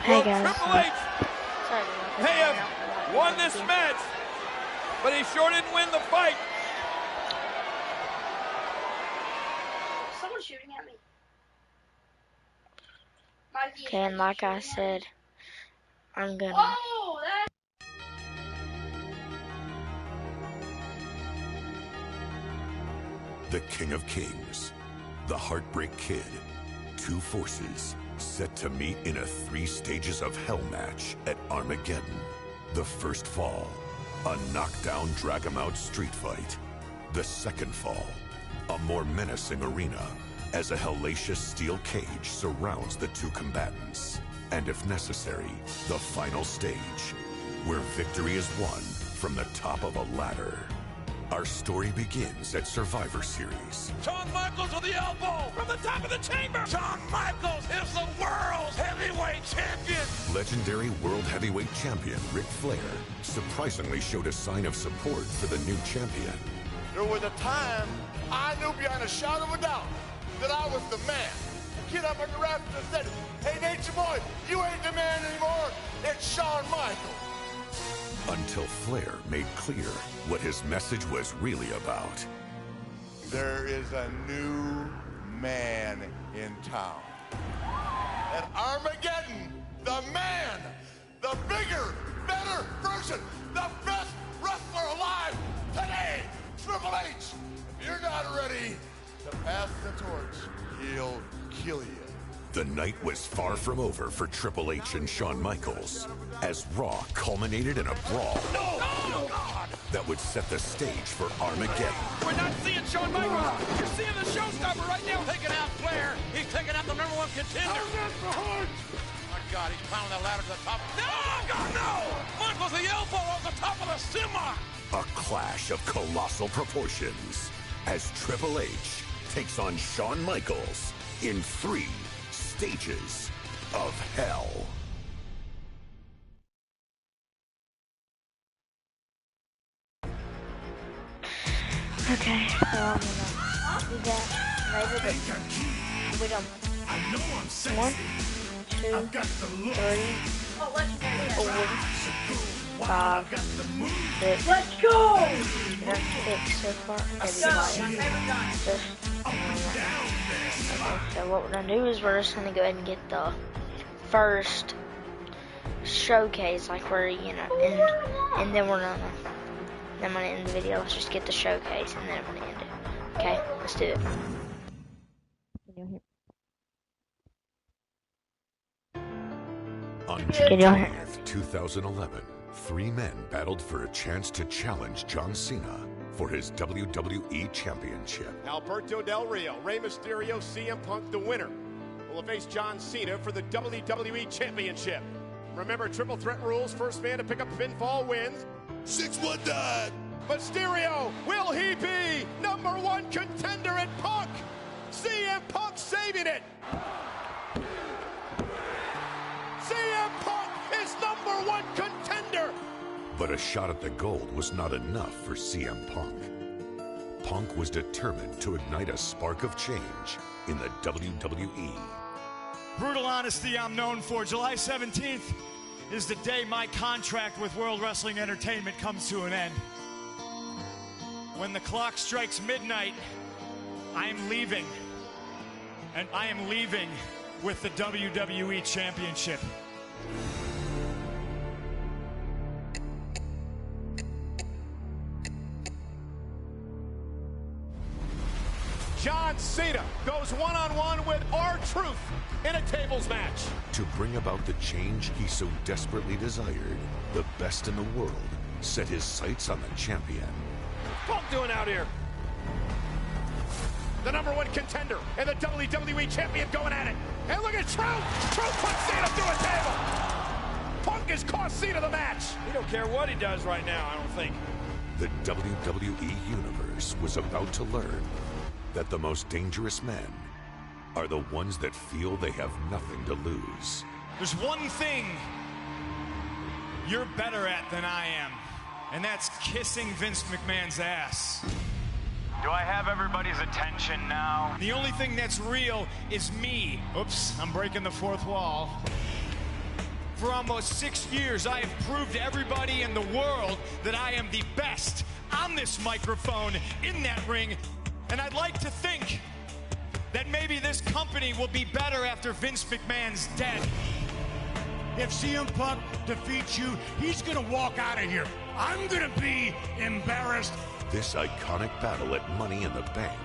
Well, Triple H may have won this match, but he sure didn't win the fight. Someone's shooting at me. Okay, and like I said, I'm gonna... Oh, that... The King of Kings, the Heartbreak Kid, two forces set to meet in a 3 stages of hell match at Armageddon. The first fall, a knockdown drag-em-out street fight. The second fall, a more menacing arena as a hellacious steel cage surrounds the two combatants. And if necessary, the final stage, where victory is won from the top of a ladder. Our story begins at Survivor Series. Shawn Michaels with the elbow from the top of the chamber. Shawn Michaels is the world's heavyweight champion. Legendary World Heavyweight Champion Ric Flair surprisingly showed a sign of support for the new champion. There was a time I knew beyond a shadow of a doubt that I was the man. The kid up on the rafters and said, "Hey, Nature Boy, you ain't the man anymore. It's Shawn Michaels." Until Flair made clear what his message was really about. There is a new man in town. At Armageddon, the man, the bigger, better version, the best wrestler alive today, Triple H. If you're not ready to pass the torch, he'll kill you. The night was far from over for Triple H and Shawn Michaels as Raw culminated in a brawl that would set the stage for Armageddon. We're not seeing Shawn Michaels. You're seeing the showstopper right now. Taking out Flair. He's taking out the #1 contender. Oh, my God, he's climbing that ladder to the top. No, God, no! Michaels the elbow on the top of the semi. A clash of colossal proportions as Triple H takes on Shawn Michaels in 3 stages of hell. Okay, so I'm gonna do that right with it. We done. 1, 2, 3, 4, 5, 6. Let's go! That's 6 so far. Okay, so what we're gonna do is we're just gonna go ahead and get the first showcase, like where, you know, and then we're gonna. Then I'm gonna end the video. Let's just get the showcase and then I'm gonna end it. Okay, let's do it. On June 20th, 2011, 3 men battled for a chance to challenge John Cena for his WWE Championship. Alberto Del Rio, Rey Mysterio, CM Punk, the winner, will face John Cena for the WWE Championship. Remember, triple threat rules. First man to pick up pinfall wins. 6-1 died. Mysterio, will he be #1 contender at Punk? CM Punk saving it. CM Punk is #1 contender. But a shot at the gold was not enough for CM Punk. Punk was determined to ignite a spark of change in the WWE. Brutal honesty I'm known for. July 17th is the day my contract with World Wrestling Entertainment comes to an end. When the clock strikes midnight, I am leaving. And I am leaving with the WWE Championship. John Cena goes one-on-one with R-Truth in a tables match. To bring about the change he so desperately desired, the best in the world set his sights on the champion. Punk doing out here? The #1 contender and the WWE champion going at it. And look at Truth! Truth puts Cena through a table! Punk has cost Cena the match! He don't care what he does right now, I don't think. The WWE Universe was about to learn that the most dangerous men are the ones that feel they have nothing to lose. There's one thing you're better at than I am, and that's kissing Vince McMahon's ass. Do I have everybody's attention now? The only thing that's real is me. Oops, I'm breaking the fourth wall. For almost 6 years, I have proved to everybody in the world that I am the best on this microphone, in that ring, and I'd like to think that maybe this company will be better after Vince McMahon's dead. If CM Punk defeats you, he's gonna walk out of here. I'm gonna be embarrassed. This iconic battle at Money in the Bank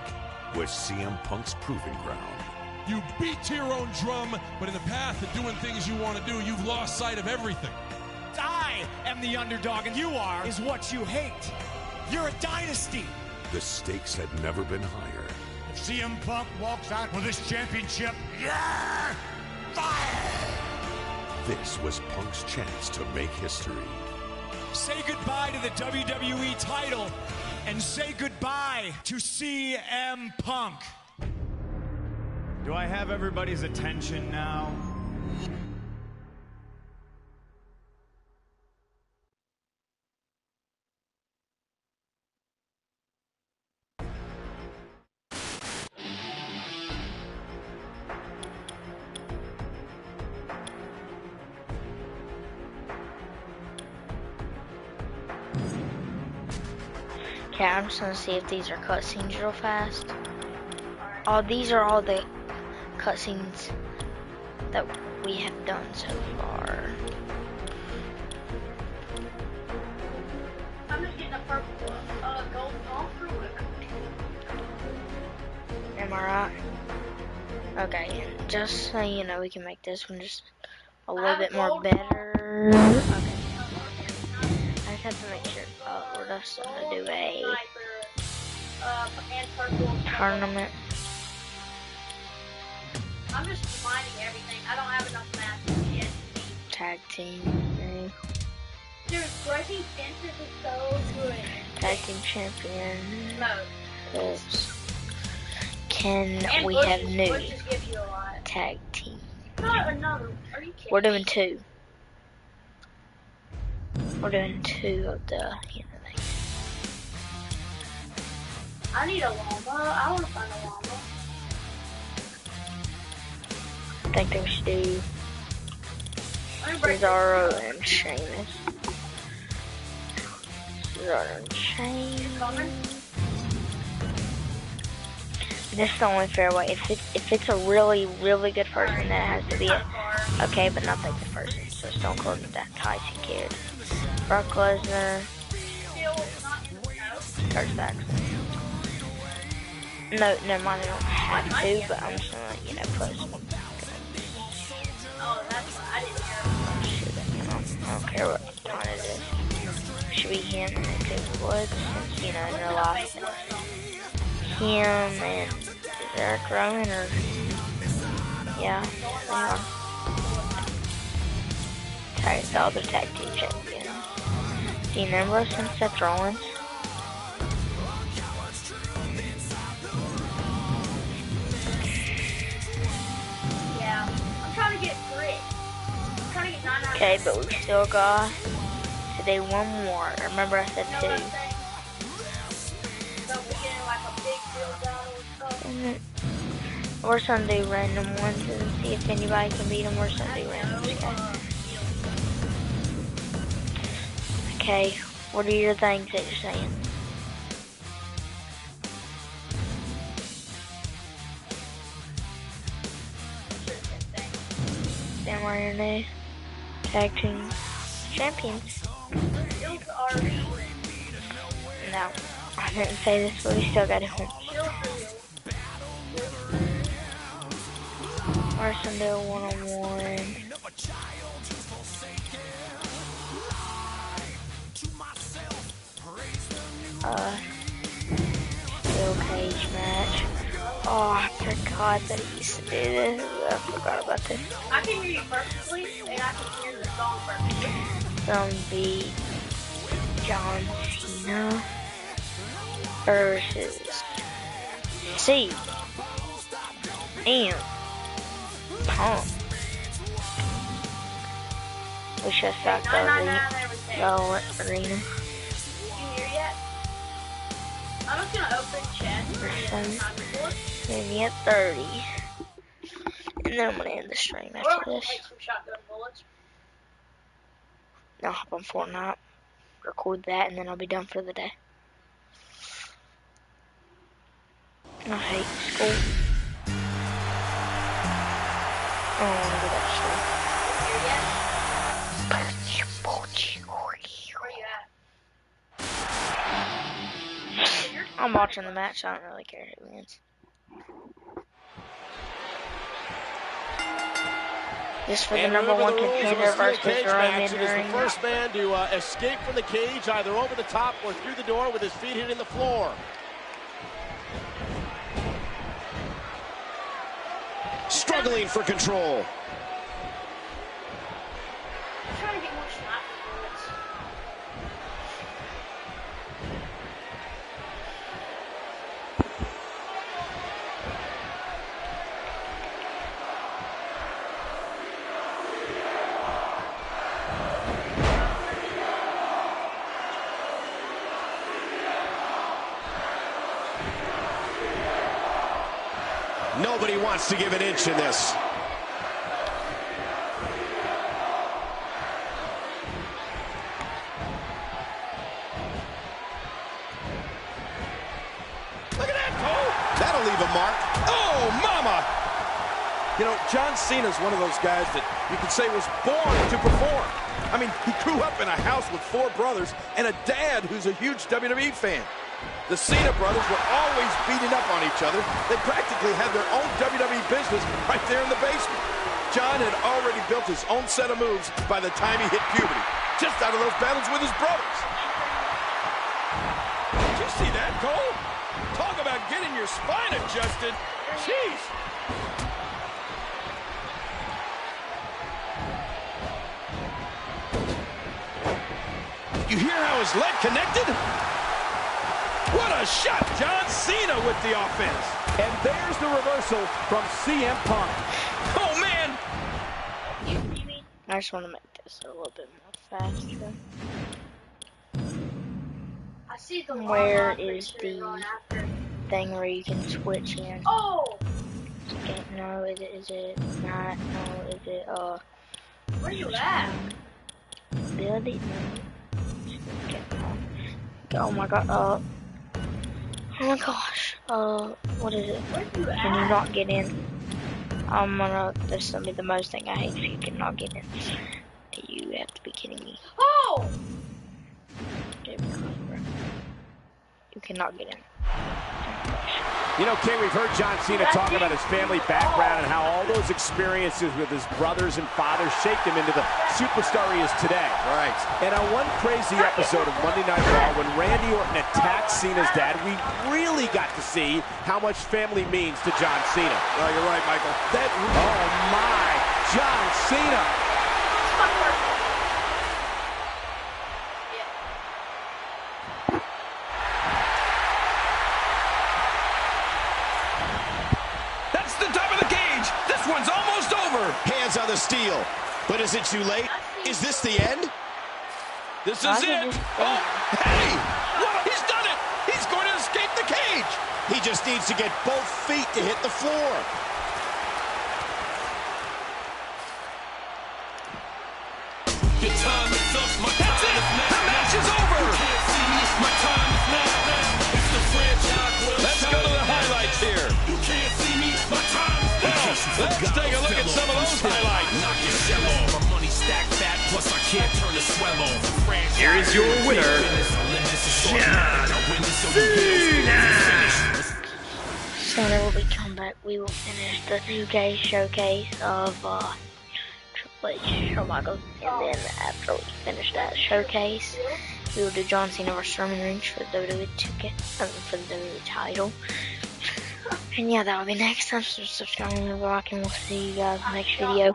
was CM Punk's proving ground. You beat to your own drum, but in the path of doing things you want to do, you've lost sight of everything. I am the underdog, and you is what you hate. You're a dynasty. The stakes had never been higher. If CM Punk walks out with this championship, yeah, fire! This was Punk's chance to make history. Say goodbye to the WWE title and say goodbye to CM Punk. Do I have everybody's attention now? Okay, I'm just gonna see if these are cutscenes real fast. Oh, these are all the cutscenes that we have done so far. I'm just getting a purple, gold pump real quick. Am I right? Okay, and just so you know, we can make this one just a little bit more better. Okay. I just have to make sure we're just gonna do a tournament. I'm just reminding everything. I don't have enough matches yet. Tag team. Dude, Grudging Fences is so good. Tag team champion. No. Oops. Can And we Bushes. have new Bushes give you a lot. tag team? Not another. Are you kidding? We're doing 2. We're doing 2 of the thing. I need a llama. I want to find a llama. I think they should do Cesaro and Sheamus. Cesaro and Sheamus. This is the only fair way. If it's a really, really good person, that has to be okay, but not like the person. So Stone Cold and that Tyson Kidd. Brock Lesnar. Kurt Saxon. No, never mind, I don't have to, but I'm just gonna, put some. Oh, that's why I didn't hear. I don't care what kind it is. Should be him and Xavier Woods, since, in real life. Him and Eric Rowan, or yeah, the other tag team champion. Dean Ambrose and Seth Rollins. Yeah, I'm trying to get grit. I'm trying to get 9 out of 10. Okay, but we still got today one more. Remember I said 2. So we get like a big field battle and stuff. We're gonna do random ones and see if anybody can beat them. We're gonna do randoms, okay? Okay, what are your things that you're saying? Then we're new tag team champions. No, I didn't say this, but we still got it home. We're gonna do a one-on-one. Steel cage match. Oh, I forgot that he used to do this. I forgot about this. I can hear you perfectly, and I can hear the song perfectly. Zombie John Cena versus C and Punk. We should start the arena. You hear yet? I'm just gonna open chat. Maybe at 30. And then I'm gonna end the stream after this. Take some shotgun bullets. I'll hop on Fortnite, record that, and then I'll be done for the day. I hate school. I don't want to go back to school. Where you at? I'm watching the match, so I don't really care who wins. Just for the number one contender versus Roman Reigns. The first man to escape from the cage, either over the top or through the door with his feet hitting the floor. Struggling for control. I'm trying to get more sniper bullets. Nobody wants to give an inch in this. Look at that! Oh, that'll leave a mark. Oh, mama! You know, John Cena's one of those guys that you could say was born to perform. I mean, he grew up in a house with 4 brothers and a dad who's a huge WWE fan. The Cena brothers were always beating up on each other. They practically had their own WWE business right there in the basement. John had already built his own set of moves by the time he hit puberty, just out of those battles with his brothers. Did you see that, Cole? Talk about getting your spine adjusted. Jeez. You hear how his leg connected? What a shot! John Cena with the offense. And there's the reversal from CM Punk. Oh, man! I just want to make this a little bit more faster. I see the Where is the thing where you can switch in? Oh! Okay, no, is it not? No, is it, Where you at? Build it? No. Okay. Oh my god, oh my gosh, what is it? Can you not get in? This is gonna be the most thing I hate if you cannot get in. You have to be kidding me. Oh! You cannot get in. You know, King, we've heard John Cena talk about his family background and how all those experiences with his brothers and fathers shaped him into the superstar he is today. Right. And on one crazy episode of Monday Night Raw, when Randy Orton attacked Cena's dad, we really got to see how much family means to John Cena. Oh, you're right, Michael. Oh, my. John Cena. One's almost over. Hands on the steel. But is it too late? Is this the end? This is it. Oh, hey! What? He's done it! He's going to escape the cage! He just needs to get both feet to hit the floor. Your time is up. My That's it! The match is over! You can't see me. My time is now. It's the franchise. Let's go to the highlights here. You can't see me. My time is now. Let's take a look at some of those highlights. Knock your shell off. My money stacked fat, plus I can't turn the swell off. Here is your winner, John Cena. So then when we come back, we will finish the 2K showcase of Triple H, Shawn Michaels, and then after we finish that showcase, we will do John Cena vs. Roman Reigns for the WWE 2K, for the WWE title. And yeah, that will be next time. So subscribe and rock, and we'll see you guys in the next video.